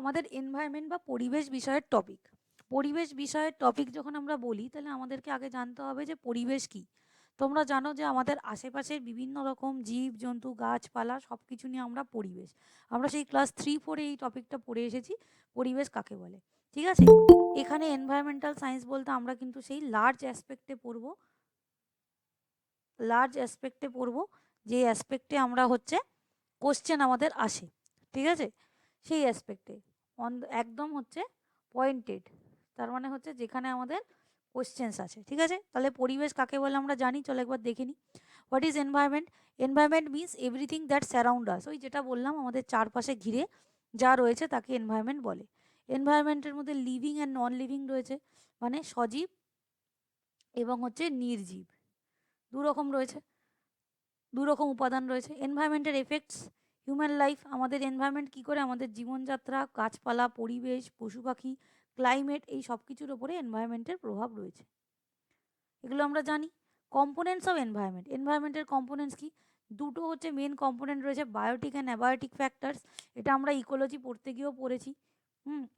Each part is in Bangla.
আমাদের এনভায়রনমেন্ট বা পরিবেশ বিষয়ের টপিক। পরিবেশ বিষয়ের টপিক যখন আমরা বলি তাহলে আমাদেরকে আগে জানতে হবে যে পরিবেশ কি। তোমরা জানো যে আমাদের আশেপাশের বিভিন্ন রকম জীব জন্তু গাছপালা সব কিছু নিয়ে আমরা পরিবেশ, আমরা সেই ক্লাস 3-4 এই টপিকটা পড়ে এসেছি, পরিবেশ কাকে বলে। ঠিক আছে, এখানে এনভায়রনমেন্টাল সায়েন্স বলতে আমরা কিন্তু সেই লার্জ অ্যাসপেক্টে পড়বো, যে অ্যাসপেক্টে আমরা হচ্ছে কোশ্চেন আমাদের আসে। ঠিক আছে, সেই অ্যাসপেক্টে একদম হচ্ছে পয়েন্টেড, তার মানে হচ্ছে যেখানে আমাদের কোশ্চেন্স আছে। ঠিক আছে, তাহলে পরিবেশ কাকে বলে আমরা জানি, চলো একবার দেখে নিই। What is environment? Environment means everything that surround us. ওই যেটা বললাম, আমাদের চারপাশে ঘিরে যা রয়েছে তাকে এনভায়রনমেন্ট বলে। এনভায়রনমেন্টের মধ্যে লিভিং অ্যান্ড নন লিভিং রয়েছে, মানে সজীব এবং হচ্ছে নির্জীব, দুরকম রয়েছে, দুরকম উপাদান রয়েছে। এনভায়রনমেন্টের এফেক্টস হিউম্যান লাইফ, আমাদের এনভায়রনমেন্ট কী করে আমাদের জীবনযাত্রা, গাছপালা, পরিবেশ, পশু পাখি, ক্লাইমেট, এই সব কিছুর ওপরে এনভায়রনমেন্টের প্রভাব রয়েছে, এগুলো আমরা জানি। কম্পোনেন্টস অফ এনভায়রনমেন্ট, এনভায়রনমেন্টের কম্পোনেন্টস কি? দুটো হচ্ছে মেন কম্পোনেন্ট রয়েছে, বায়োটিক অ্যান্ড অ্যাবায়োটিক ফ্যাক্টরস। এটা আমরা ইকোলজি পড়তে গিয়েও পড়েছি।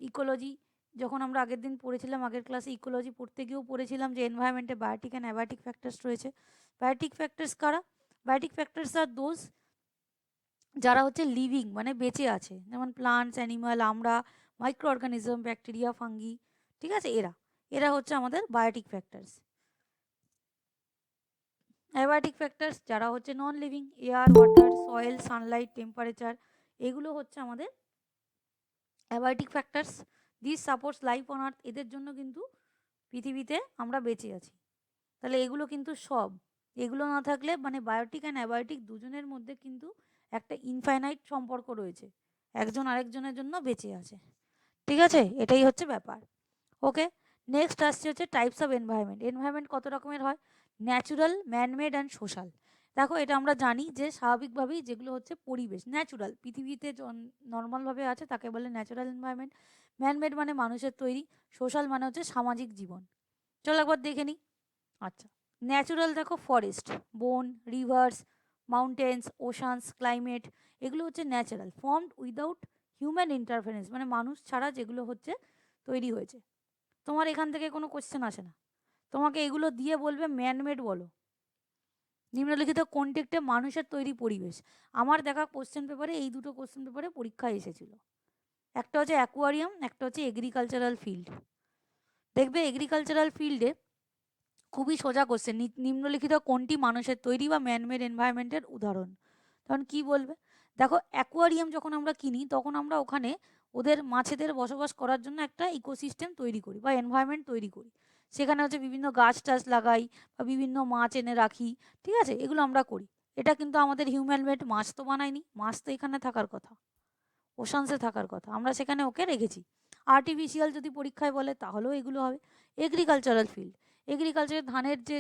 ইকোলজি যখন আমরা আগের দিন পড়েছিলাম, আগের ক্লাসে ইকোলজি পড়তে গিয়েও পড়েছিলাম যে এনভায়রনমেন্টে বায়োটিক অ্যান্ড অ্যাবায়োটিক ফ্যাক্টরস রয়েছে। বায়োটিক ফ্যাক্টরস কারা? বায়োটিক ফ্যাক্টরস আর দোজ যারা হচ্ছে লিভিং, মানে বেঁচে আছে, যেমন প্লান্টস, অ্যানিমাল, আমরা, মাইক্রো অর্গানিজম, ব্যাকটেরিয়া, ফাঙ্গি। ঠিক আছে, এরা এরা হচ্ছে আমাদের বায়োটিক ফ্যাক্টরস। অ্যাবায়োটিক ফ্যাক্টরস যারা হচ্ছে non living, air, water, soil, Sunlight, temperature, এগুলো হচ্ছে আমাদের abiotic factors. This supports life on earth, এদের জন্য কিন্তু পৃথিবীতে আমরা বেঁচে আছি। তাহলে এগুলো কিন্তু সব, এগুলো না থাকলে মানে বায়োটিক অ্যান্ড অ্যাবায়োটিক দুজনের মধ্যে কিন্তু একটা ইনফাইনাইট সম্পর্ক রয়েছে, একজন আরেকজনের জন্য বেঁচে আছে। ঠিক আছে, এটাই হচ্ছে ব্যাপার। ওকে, নেক্সট আসছে হচ্ছে টাইপস অফ এনভায়রনমেন্ট। এনভায়রনমেন্ট কত রকমের হয়? Natural, man-made and social. দেখো, এটা আমরা জানি যে স্বাভাবিকভাবেই যেগুলো হচ্ছে পরিবেশ ন্যাচুরাল, পৃথিবীতে নর্মালভাবে আছে তাকে বলে ন্যাচুরাল এনভায়রনমেন্ট। ম্যানমেড মানে মানুষের তৈরি, সোশ্যাল মানে হচ্ছে সামাজিক জীবন। চলো একবার দেখে নিই। আচ্ছা, ন্যাচুরাল দেখো, ফরেস্ট, বন, রিভার্স, মাউন্টেন্স, ওশানস, ক্লাইমেট, এগুলো হচ্ছে natural, formed without human interference, মানে মানুষ ছাড়া যেগুলো হচ্ছে তৈরি হয়েছে। তোমার এখান থেকে কোনো কোশ্চেন আসে না, তোমাকে এগুলো দিয়ে বলবে ম্যানমেড বলো, নিম্নলিখিত কোনটি একটি মানুষের তৈরি পরিবেশ। আমার দেখা কোশ্চেন পেপারে এই দুটো কোশ্চেন পেপারে পরীক্ষায় এসেছিল, একটা হচ্ছে অ্যাকোয়ারিয়াম, একটা হচ্ছে এগ্রিকালচারাল ফিল্ড। দেখবে এগ্রিকালচারাল ফিল্ডে খুবই সোজা কোশ্চেন, নিম্নলিখিত কোনটি মানুষের তৈরি বা ম্যানমেড এনভায়রনমেন্টের উদাহরণ। তখন কি বলবে? দেখো, অ্যাকোয়ারিয়াম যখন আমরা কিনি তখন আমরা ওখানে ওদের মাছেদের বসবাস করার জন্য একটা ইকোসিস্টেম তৈরি করি বা এনভায়রনমেন্ট তৈরি করি, সেখানে হচ্ছে বিভিন্ন গাছ টাছ লাগাই বা বিভিন্ন মাছ এনে রাখি। ঠিক আছে, এগুলো আমরা করি। এটা কিন্তু আমাদের হিউম্যান মেড, মাছ তো বানাইনি, মাছ তো এখানে থাকার কথা, ওশানসে থাকার কথা, আমরা সেখানে ওকে রেখেছি। আর্টিফিশিয়াল যদি পরীক্ষায় বলে তাহলেও এগুলো হবে। এগ্রিকালচারাল ফিল্ড, এগ্রিকালচারের ধানের যে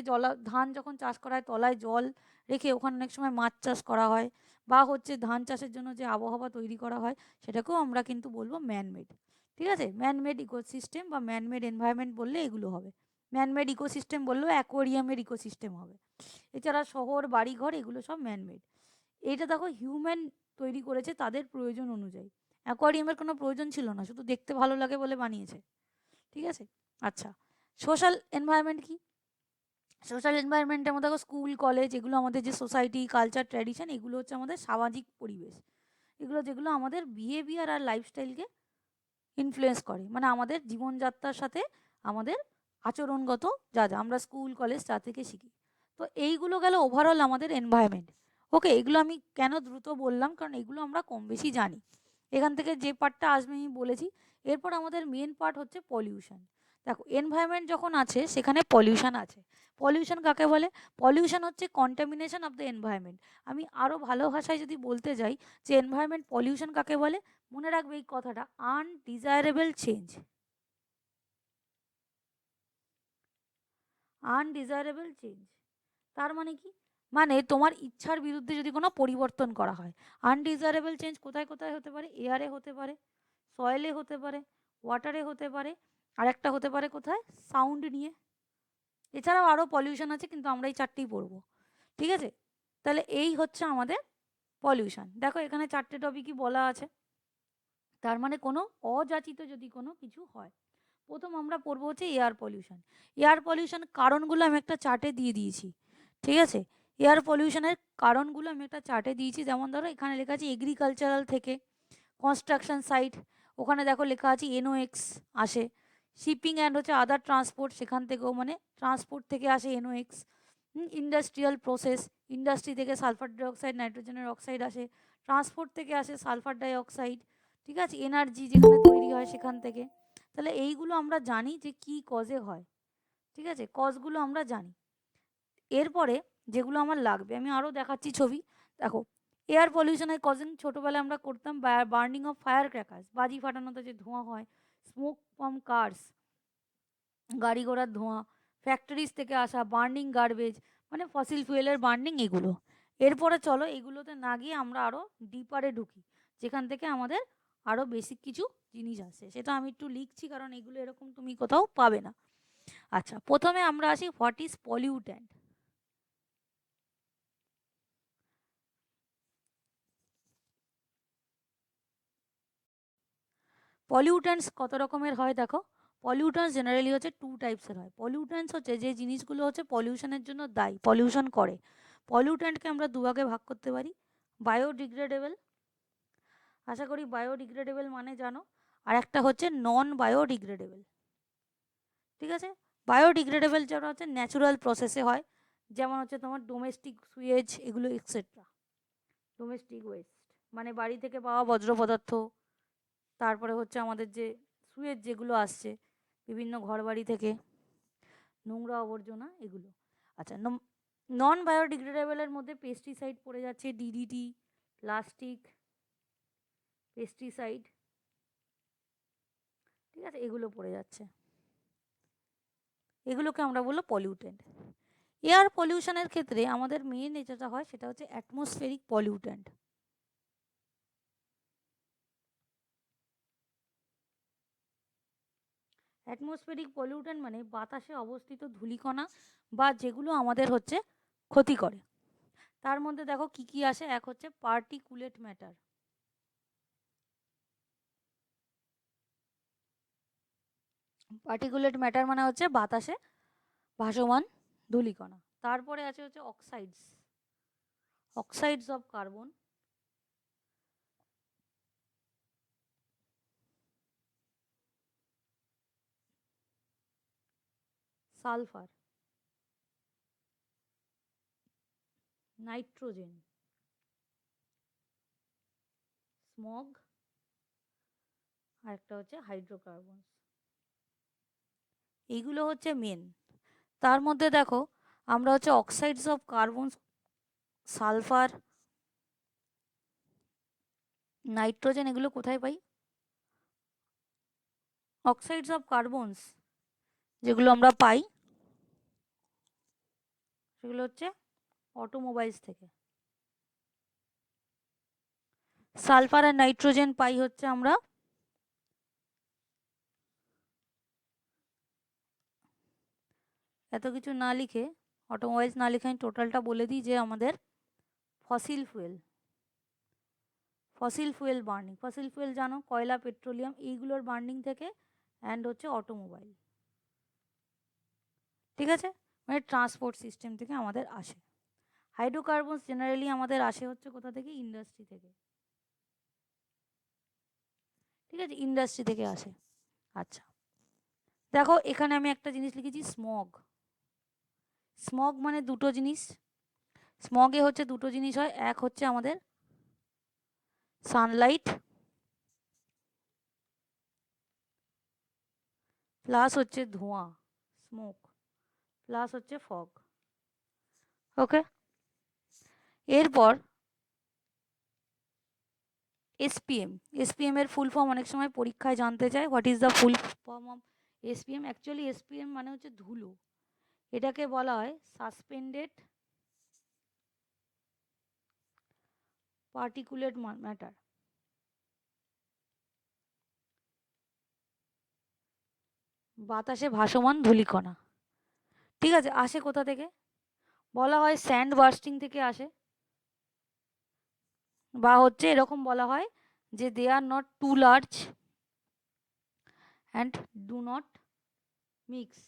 ধান যখন চাষ করা হয় তলায় জল রেখে ওখানে অনেক সময় মাছ চাষ করা হয়, বা হচ্ছে ধান চাষের জন্য যে আবহাওয়া তৈরি করা হয় সেটাকেও আমরা কিন্তু বলবো ম্যানমেড। ঠিক আছে, ম্যানমেড ইকোসিস্টেম বা ম্যানমেড এনভায়রনমেন্ট বললে এগুলো হবে। ম্যানমেড ইকোসিস্টেম বললেও অ্যাকোয়ারিয়ামের ইকোসিস্টেম হবে। এছাড়া শহর, বাড়িঘর, এগুলো সব ম্যানমেড। এটা দেখো হিউম্যান তৈরি করেছে তাদের প্রয়োজন অনুযায়ী, অ্যাকোয়ারিয়ামের কোনো প্রয়োজন ছিল না, শুধু দেখতে ভালো লাগে বলে বানিয়েছে। ঠিক আছে, আচ্ছা, সোশ্যাল এনভায়রনমেন্ট কি? সোশ্যাল এনভায়রনমেন্টের মধ্যে দেখো স্কুল, কলেজ, এগুলো আমাদের যে সোসাইটি, কালচার, ট্র্যাডিশন, এগুলো হচ্ছে আমাদের সামাজিক পরিবেশ, এগুলো যেগুলো আমাদের বিহেভিয়ার আর লাইফস্টাইলকে ইনফ্লুয়েন্স করে, মানে আমাদের জীবনযাত্রার সাথে আমাদের আচরণগত যা যা আমরা স্কুল, কলেজ তা থেকে শিখি। তো এইগুলো গেল ওভারঅল আমাদের এনভায়রনমেন্ট। ওকে, এগুলো আমি কেন দ্রুত বললাম, কারণ এগুলো আমরা কম বেশি জানি। এখান থেকে যে পার্টটা আসবে আমি বলেছি। এরপর আমাদের মেন পার্ট হচ্ছে পলিউশন। দেখো, এনভায়রনমেন্ট যখন আছে সেখানে পলিউশন আছে। পলিউশন কাকে বলে? পলিউশন হচ্ছে কন্টামিনেশন অফ দ্য এনভায়রনমেন্ট। আমি আরও ভালো ভাষায় যদি বলতে যাই যে এনভায়রনমেন্ট পলিউশন কাকে বলে, মনে রাখবে এই কথাটা, আনডিজায়ারেবল চেঞ্জ। আনডিজায়ারেবল চেঞ্জ তার মানে কি? মানে তোমার ইচ্ছার বিরুদ্ধে যদি কোনো পরিবর্তন করা হয়। আনডিজায়ারেবল চেঞ্জ কোথায় কোথায় হতে পারে? এয়ারে হতে পারে, সয়েলে হতে পারে, ওয়াটারে হতে পারে, আর একটা হতে পারে কোথায়? সাউন্ড নিয়ে। এছাড়াও আরও পলিউশন আছে, কিন্তু আমরা এই চারটেই পড়বো। ঠিক আছে, তাহলে এই হচ্ছে আমাদের পলিউশন। দেখো এখানে চারটে টপিকই বলা আছে। তার মানে কোনো অযাচিত যদি কোনো কিছু হয়। প্রথম আমরা পড়বো হচ্ছে এয়ার পলিউশন। এয়ার পলিউশন কারণগুলো আমি একটা চার্টে দিয়ে দিয়েছি, ঠিক আছে? এয়ার পলিউশনের কারণগুলো আমি একটা চার্টে দিয়েছি। যেমন ধরো এখানে লেখা আছে এগ্রিকালচারাল থেকে, কনস্ট্রাকশন সাইট, ওখানে দেখো লেখা আছে NOx আসে। শিপিং অ্যান্ড হচ্ছে আদার ট্রান্সপোর্ট, সেখান থেকেও মানে ট্রান্সপোর্ট থেকে আসে NOx। ইন্ডাস্ট্রিয়াল প্রসেস, ইন্ডাস্ট্রি থেকে সালফার ডাইঅক্সাইড, নাইট্রোজেনের অক্সাইড আসে। ট্রান্সপোর্ট থেকে আসে সালফার ডাইঅক্সাইড, ঠিক আছে? এনার্জি যেখানে তৈরি হয় সেখান থেকে। তাহলে এইগুলো আমরা জানি যে কি কজে হয়, ঠিক আছে? কজগুলো আমরা জানি। এরপরে যেগুলো আমার লাগবে আমি আরও দেখাচ্ছি ছবি। দেখো এয়ার পলিউশনের কজিং ছোটোবেলায় আমরা করতাম বার্নিং অফ ফায়ার ক্র্যাকার্স, বাজি ফাটানোতে যে ধোঁয়া হয়, স্মোক ফ্রম কার্স, গাড়ি ঘোড়ার ধোঁয়া, ফ্যাক্টরিজ থেকে আসা বার্নিং গার্বেজ, মানে ফসিল ফুয়েলের বার্নিং, এগুলো। এরপরে চলো এগুলোতে না গিয়ে আমরা আরও ডিপারে ঢুকি, যেখান থেকে আমাদের আরও বেসিক কিছু জিনিস আসে। সেটা আমি একটু লিখছি কারণ এগুলো এরকম তুমি কোথাও পাবে না। আচ্ছা, প্রথমে আমরা আসি হোয়াট ইজ পলিউট্যান্ট। পলিউট্যান্টস কত রকমের হয় দেখো। পলিউট্যান্টস জেনারেলি হচ্ছে টু টাইপসের হয়। পলিউট্যান্টস হচ্ছে যে জিনিসগুলো হচ্ছে পলিউশনের জন্য দায়ী, পলিউশন করে। পলিউট্যান্টকে আমরা দুভাগে ভাগ করতে পারি, বায়োডিগ্রেডেবল, আশা করি বায়োডিগ্রেডেবল মানে জানো, আর একটা হচ্ছে নন বায়োডিগ্রেডেবল, ঠিক আছে? বায়োডিগ্রেডেবল যারা হচ্ছে ন্যাচুরাল প্রসেসে হয়, যেমন হচ্ছে তোমার ডোমেস্টিক সুয়েজ, এগুলো এক্সেট্রা। ডোমেস্টিক ওয়েস্ট মানে বাড়ি থেকে পাওয়া বজ্র পদার্থ, তারপরে হচ্ছে আমাদের যে সুয়েজ যেগুলো আসছে বিভিন্ন ঘরবাড়ি থেকে, নোংরা আবর্জনা, এগুলো। আচ্ছা, নন বায়োডিগ্রেডেবলের মধ্যে পেস্টিসাইড পড়ে যাচ্ছে, DDT, প্লাস্টিক, পেস্টিসাইড, ঠিক আছে? এগুলো পড়ে যাচ্ছে, এগুলোকে আমরা বলবো পলিউটেন্ট। এয়ার পলিউশনের ক্ষেত্রে আমাদের মেন যেটা হয় সেটা হচ্ছে অ্যাটমসফেরিক পলিউট্যান্ট। অ্যাটমসফেরিক পলিউট্যান্ট মানে বাতাসে অবস্থিত ধূলিকণা বা যেগুলো আমাদের হচ্ছে ক্ষতি করে। তার মধ্যে দেখো কি কি আসে। এক হচ্ছে পার্টিকুলেট ম্যাটার, পার্টিকুলেট ম্যাটার মানে হচ্ছে বাতাসে ভাসমান ধূলিকণা। তারপরে আছে হচ্ছে oxides, oxides of carbon, sulphur, nitrogen, smog, আর একটা হচ্ছে হাইড্রোকার্বন। এইগুলো হচ্ছে মেন। তার মধ্যে দেখো আমরা হচ্ছে oxides of carbon, sulphur, nitrogen, এগুলো কোথায় পাই? অক্সাইডস অফ কার্বনস যেগুলো আমরা পাই সেগুলো হচ্ছে অটোমোবাইলস থেকে। সালফার আর নাইট্রোজেন পাই হচ্ছে আমরা এত কিছু না লিখে, অটোমোবাইলস না লিখে আমি টোটালটা বলে দিই যে আমাদের fossil fuel, fossil fuel burning, fossil fuel জানো কয়লা, পেট্রোলিয়াম, এইগুলোর বার্নিং থেকে, অ্যান্ড হচ্ছে অটোমোবাইল, ঠিক আছে? মানে ট্রান্সপোর্ট সিস্টেম থেকে আমাদের আসে। হাইড্রোকার্বনস জেনারেলি আমাদের আসে হচ্ছে কোথা থেকে? ইন্ডাস্ট্রি থেকে, ঠিক আছে? ইন্ডাস্ট্রি থেকে আসে। আচ্ছা, দেখো এখানে আমি একটা জিনিস লিখেছি, স্মগ। স্মগ মানে দুটো জিনিস, স্মগে হচ্ছে দুটো জিনিস হয়। এক হচ্ছে আমাদের সানলাইট প্লাস হচ্ছে ধোঁয়া, স্মোক, প্লাস হচ্ছে ফগ। ওকে, এরপর SPM, SPM এর ফুল ফর্ম অনেক সময় পরীক্ষায় জানতে চায়, what is the full form of SPM। Actually SPM মানে হচ্ছে ধুলো, এটাকে বলা হয় সাসপেন্ডেড পার্টিকুলেট ম্যাটার, বাতাসে ভাসমান ধূলিকণা, ঠিক আছে? আসে কোথা থেকে? বলা হয় স্যান্ড বার্স্টিং থেকে আসে, বা হচ্ছে এরকম বলা হয় যে they are not too large and do not mix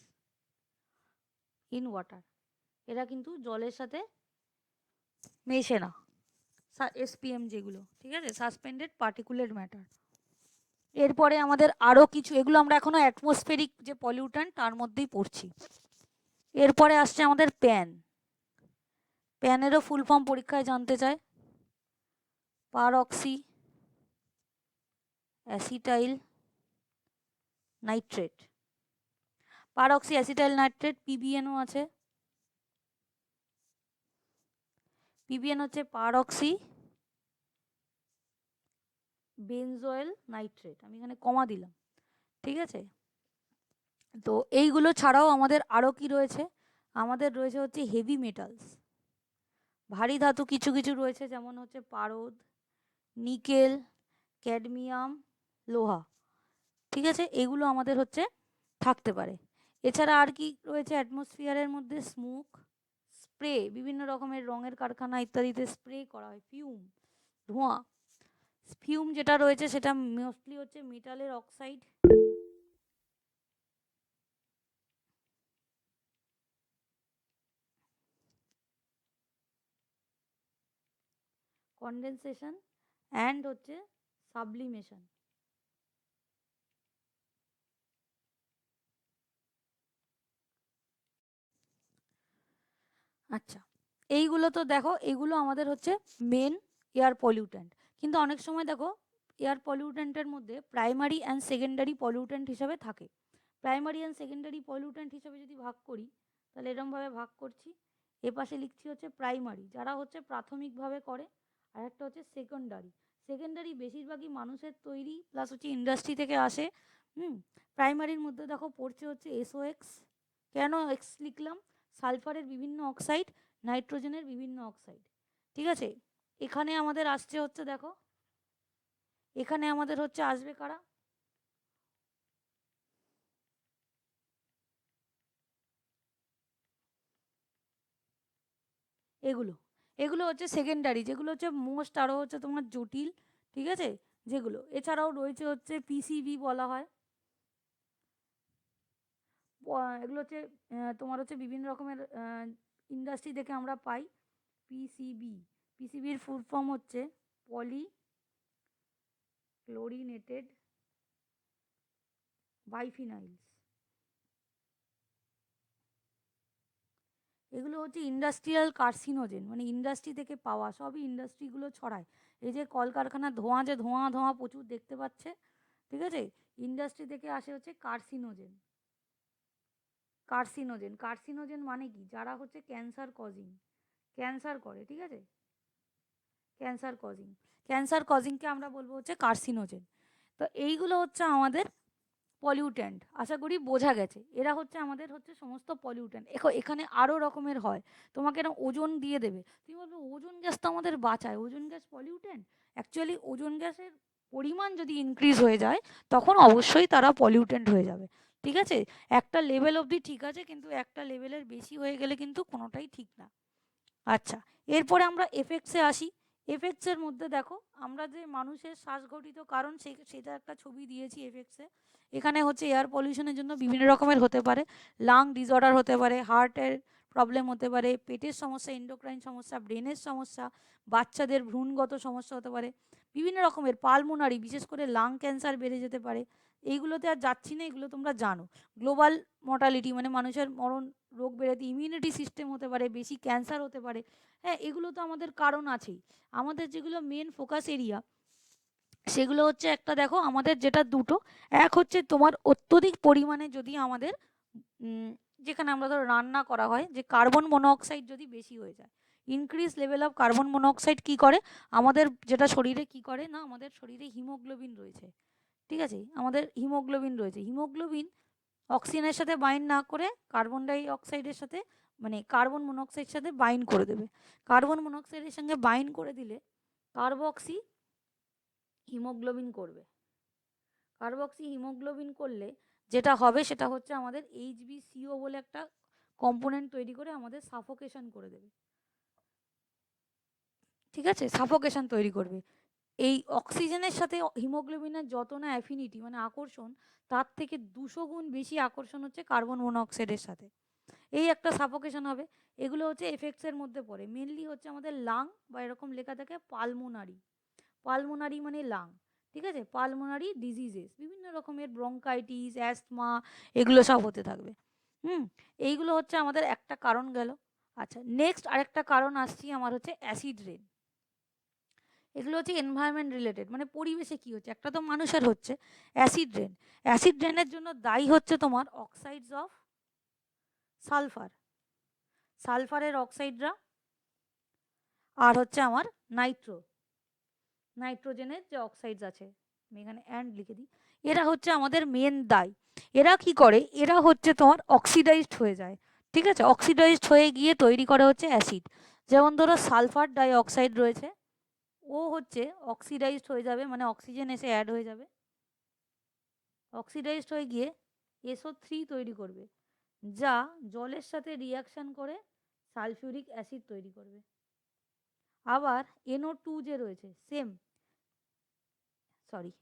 in water. এরা কিন্তু জলের সাথে মেশে না, এসপিএম যেগুলো, ঠিক আছে, সাসপেন্ডেড পার্টিকুলেট ম্যাটার। এরপরে আমাদের আরও কিছু, এগুলো আমরা এখনো অ্যাটমসফেরিক যে পলিউট্যান্ট তার মধ্যেই পড়ছি। এরপরে আসছে আমাদের প্যান। প্যানেরও ফুল ফর্ম পরীক্ষায় জানতে চায়, পার অক্সি অ্যাসিটাইল নাইট্রেট। পার অক্সি অ্যাসিটাইল নাইট্রেট, পিবিএনও আছে। পিবিএন হচ্ছে পার অক্সি বেনজোয়েল নাইট্রেট, আমি এখানে কমা দিলাম, ঠিক আছে। তো এইগুলো ছাড়াও আমাদের আরও কি রয়েছে, আমাদের রয়েছে হচ্ছে হেভি মেটালস, ভারী ধাতু কিছু কিছু রয়েছে, যেমন হচ্ছে পারদ, নিকেল, ক্যাডমিয়াম, লোহা, ঠিক আছে, এগুলো আমাদের হচ্ছে থাকতে পারে। এছাড়া আর কি রয়েছে অ্যাটমসফিয়ারের মধ্যে, স্মোক, স্প্রে, বিভিন্ন রকমের রঙের কারখানা ইত্যাদিতে স্প্রে করা হয়, ফিউম, ধোঁয়া। ফিউম যেটা রয়েছে সেটা মোস্টলি হচ্ছে মেটালের অক্সাইড, কনডেনসেশন অ্যান্ড হচ্ছে সাবলিমেশন। আচ্ছা, এইগুলো তো দেখো, এগুলো আমাদের হচ্ছে মেন এয়ার পলিউট্যান্ট। কিন্তু অনেক সময় দেখো এয়ার পলিউট্যান্টের মধ্যে প্রাইমারি অ্যান্ড সেকেন্ডারি পলিউট্যান্ট হিসাবে থাকে। প্রাইমারি অ্যান্ড সেকেন্ডারি পলিউট্যান্ট হিসাবে যদি ভাগ করি, তাহলে এরমভাবে ভাগ করছি, এ পাশে লিখছি হচ্ছে প্রাইমারি, যারা হচ্ছে প্রাথমিকভাবে করে, আর একটা হচ্ছে সেকেন্ডারি। সেকেন্ডারি বেশিরভাগই মানুষের তৈরি প্লাস হচ্ছে ইন্ডাস্ট্রি থেকে আসে। প্রাইমারির মধ্যে দেখো পড়ছে হচ্ছে এসওএক্স। কেন এক্স লিখলাম? সালফারের বিভিন্ন অক্সাইড, নাইট্রোজেনের বিভিন্ন অক্সাইড, ঠিক আছে। এখানে আমাদের আসছে হচ্ছে, দেখো এখানে আমাদের হচ্ছে আসবে কারা, এগুলো, এগুলো হচ্ছে সেকেন্ডারি, যেগুলো হচ্ছে মোস্ট আরও হচ্ছে তোমার জটিল, ঠিক আছে, যেগুলো। এছাড়াও রয়েছে হচ্ছে পিসিবি বলা হয়, এগুলো হচ্ছে তোমার হচ্ছে বিভিন্ন রকমের ইন্ডাস্ট্রি থেকে আমরা পাই পিসিবি। পিসিবির ফুল ফর্ম হচ্ছে পলি ক্লোরিনেটেড বাইফিনাইলস। এগুলো হচ্ছে ইন্ডাস্ট্রিয়াল কার্সিনোজেন, মানে ইন্ডাস্ট্রি থেকে পাওয়া, সবই ইন্ডাস্ট্রিগুলো ছড়ায়। এই যে কলকারখানার ধোঁয়া, যে ধোঁয়া ধোঁয়া প্রচুর দেখতে পাচ্ছে, ঠিক আছে, ইন্ডাস্ট্রি থেকে আসে হচ্ছে কার্সিনোজেন। কার্সিনোজেন, কার্সিনোজেন মানে কি, যারা হচ্ছে ক্যান্সার কজিং, ক্যান্সার করে, ঠিক আছে, ক্যান্সার কজিং, ক্যান্সার কজিংকে আমরা বলবো হচ্ছে কার্সিনোজেন। তো এইগুলো হচ্ছে আমাদের পলিউট্যান্ট, আশা করি বোঝা গেছে। এরা হচ্ছে আমাদের হচ্ছে সমস্ত পলিউট্যান্ট। এখানে আরও রকমের হয়, তোমাকে এরকম ওজন দিয়ে দেবে, তুমি বলবে ওজন গ্যাস তো আমাদের বাঁচায়, ওজন গ্যাস পলিউট্যান্ট। অ্যাকচুয়ালি ওজন গ্যাসের পরিমাণ যদি ইনক্রিজ হয়ে যায়, তখন অবশ্যই তারা পলিউট্যান্ট হয়ে যাবে, ঠিক আছে। একটা লেভেল অবধি ঠিক আছে, কিন্তু একটা লেভেলের বেশি হয়ে গেলে কিন্তু কোনোটাই ঠিক না। আচ্ছা, এরপরে আমরা এফেক্টসে আসি। এফেক্টসের মধ্যে দেখো, আমরা যে মানুষের শ্বাসঘটিত কারণ, সেটা একটা ছবি দিয়েছি এফেক্টসে। এখানে হচ্ছে এয়ার পলিউশনের জন্য বিভিন্ন রকমের হতে পারে, লাং ডিসঅর্ডার হতে পারে, হার্টের প্রবলেম হতে পারে, পেটের সমস্যা, এন্ডোক্রাইন সমস্যা, ব্রেনের সমস্যা, বাচ্চাদের ভ্রূণগত সমস্যা হতে পারে, বিভিন্ন রকমের পালমোনারি, বিশেষ করে লাং ক্যান্সার বেড়ে যেতে পারে। এইগুলোতে আর যাচ্ছি না, এগুলো তোমরা জানো। গ্লোবাল মর্টালিটি মানে মানুষের মরণ, রোগ বেড়াতে, ইমিউনিটি সিস্টেম হতে পারে, বেশি ক্যান্সার হতে পারে। হ্যাঁ, এগুলো তো আমাদের কারণ আছেই। আমাদের যেগুলো মেন ফোকাস এরিয়া, সেগুলো হচ্ছে একটা দেখো আমাদের যেটা দুটো, এক হচ্ছে তোমার অত্যধিক পরিমাণে যদি আমাদের যেখানে আমরা ধরো রান্না করা হয়, যে কার্বন মনোঅক্সাইড যদি বেশি হয়ে যায়, increase level of carbon monoxide কী করে আমাদের, যেটা শরীরে কী করে না, আমাদের শরীরে হিমোগ্লোবিন রয়েছে, ঠিক আছে, আমাদের হিমোগ্লোবিন রয়েছে। হিমোগ্লোবিন অক্সিজেনের সাথে বাইন্ড না করে কার্বন ডাই অক্সাইডের সাথে, মানে কার্বন মনোক্সাইডের সাথে বাইন্ড করে দেবে। কার্বন মনোক্সাইডের সঙ্গে বাইন্ড করে দিলে কার্বক্সি হিমোগ্লোবিন করবে। কার্বক্সি হিমোগ্লোবিন করলে যেটা হবে সেটা হচ্ছে আমাদের HbCO বলে একটা কম্পোনেন্ট তৈরি করে আমাদের সাফোকেশন করে দেবে, ঠিক আছে, সাফোকেশন তৈরি করবে। এই অক্সিজেনের সাথে হিমোগ্লোবিনের যত না অ্যাফিনিটি মানে আকর্ষণ, তার থেকে 200 গুণ বেশি আকর্ষণ হচ্ছে কার্বন মনোক্সাইডের সাথে। এই একটা সাফোকেশন হবে। এগুলো হচ্ছে এফেক্টসের মধ্যে পড়ে। মেনলি হচ্ছে আমাদের লাং বা এরকম লেখা থাকে পালমোনারি। পালমোনারি মানে লাং, ঠিক আছে? পালমোনারি ডিজিজেস, বিভিন্ন রকমের ব্রঙ্কাইটিস, অ্যাস্তমা, এগুলো সব হতে থাকবে। এইগুলো হচ্ছে আমাদের একটা কারণ গেল। আচ্ছা, নেক্সট আরেকটা কারণ আসছি আমার হচ্ছে অ্যাসিড রেন। এগুলো হচ্ছে এনভায়রনমেন্ট রিলেটেড, মানে পরিবেশে কি হচ্ছে, একটা তো মানুষের হচ্ছে। অ্যাসিড রেন, অ্যাসিড রেনের জন্য দায়ী হচ্ছে তোমার অক্সাইডস অফ সালফার, সালফারের অক্সাইডরা, আর হচ্ছে আমার নাইট্রোজেনের যে অক্সাইডস আছে, আমি এখানে অ্যান্ড লিখে দিই, এরা হচ্ছে আমাদের মেন দায়ী। এরা কি করে, এরা হচ্ছে তোমার অক্সিডাইজড হয়ে যায়, ঠিক আছে? অক্সিডাইজড হয়ে গিয়ে তৈরি করে হচ্ছে অ্যাসিড। যেমন ধরো সালফার ডাই অক্সাইড রয়েছে, ও হচ্ছে অক্সিডাইজড হয়ে যাবে, মানে অক্সিজেন এসে অ্যাড হয়ে যাবে, অক্সিডাইজড হয়ে গিয়ে SO3 তৈরি করবে, যা জলের সাথে রিয়াকশন করে সালফিউরিক অ্যাসিড তৈরি করবে। আবার NO2 যে রয়েছে সেম, সরি,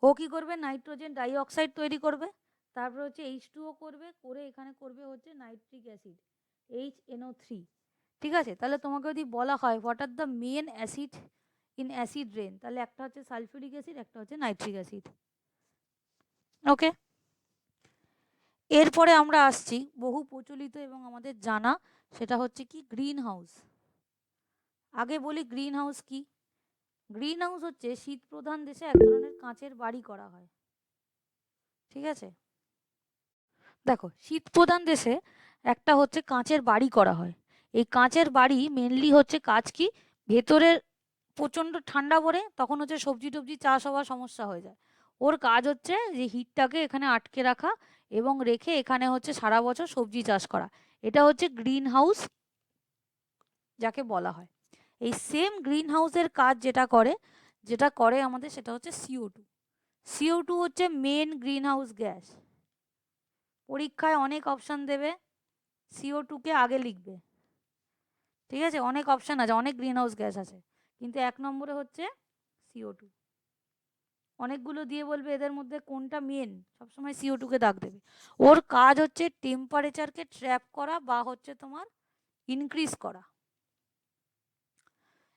ও কি করবে, নাইট্রোজেন ডাই অক্সাইড তৈরি করবে, তারপর হচ্ছে H2O করবে, করে এখানে করবে হচ্ছে নাইট্রিক অ্যাসিড HNO3। ঠিক আছে? তাহলে তোমাকে যদি বলা হয় what are the main acid in acid rain, তাহলে একটা হচ্ছে সালফিউরিক অ্যাসিড, একটা হচ্ছে নাইট্রিক অ্যাসিড। ওকে, এরপরে আমরা আসছি বহু প্রচলিত এবং আমাদের জানা, সেটা হচ্ছে কি গ্রিন হাউস। আগে বলি গ্রিন হাউস কি। গ্রিন হাউস হচ্ছে শীত প্রধান দেশে এক ধরনের কাঁচের বাড়ি করা হয়, ঠিক আছে? দেখো, শীত প্রধান দেশে একটা হচ্ছে কাঁচের বাড়ি করা হয়। এই কাঁচের বাড়ি মেনলি হচ্ছে কাজ কি, ভেতরের প্রচণ্ড ঠান্ডা পড়ে তখন হচ্ছে সবজি টবজি চাষ হওয়ার সমস্যা হয়ে যায়। ওর কাজ হচ্ছে যে হিটটাকে এখানে আটকে রাখা এবং রেখে এখানে হচ্ছে সারা বছর সবজি চাষ করা। এটা হচ্ছে গ্রিন হাউস যাকে বলা হয়। এই সেম গ্রিন হাউসের কাজ যেটা করে আমাদের, সেটা হচ্ছে CO2। CO2 হচ্ছে মেন গ্রিন হাউস গ্যাস। পরীক্ষায় অনেক অপশান দেবে, CO2কে আগে লিখবে, ঠিক আছে? অনেক অপশান আছে, অনেক গ্রিন হাউস গ্যাস আছে, কিন্তু 1 নম্বরে হচ্ছে CO2। অনেকগুলো দিয়ে বলবে এদের মধ্যে কোনটা মেন, সবসময় CO2কে দাগ দেবে। ওর কাজ হচ্ছে টেম্পারেচারকে ট্র্যাপ করা বা হচ্ছে তোমার ইনক্রিজ করা।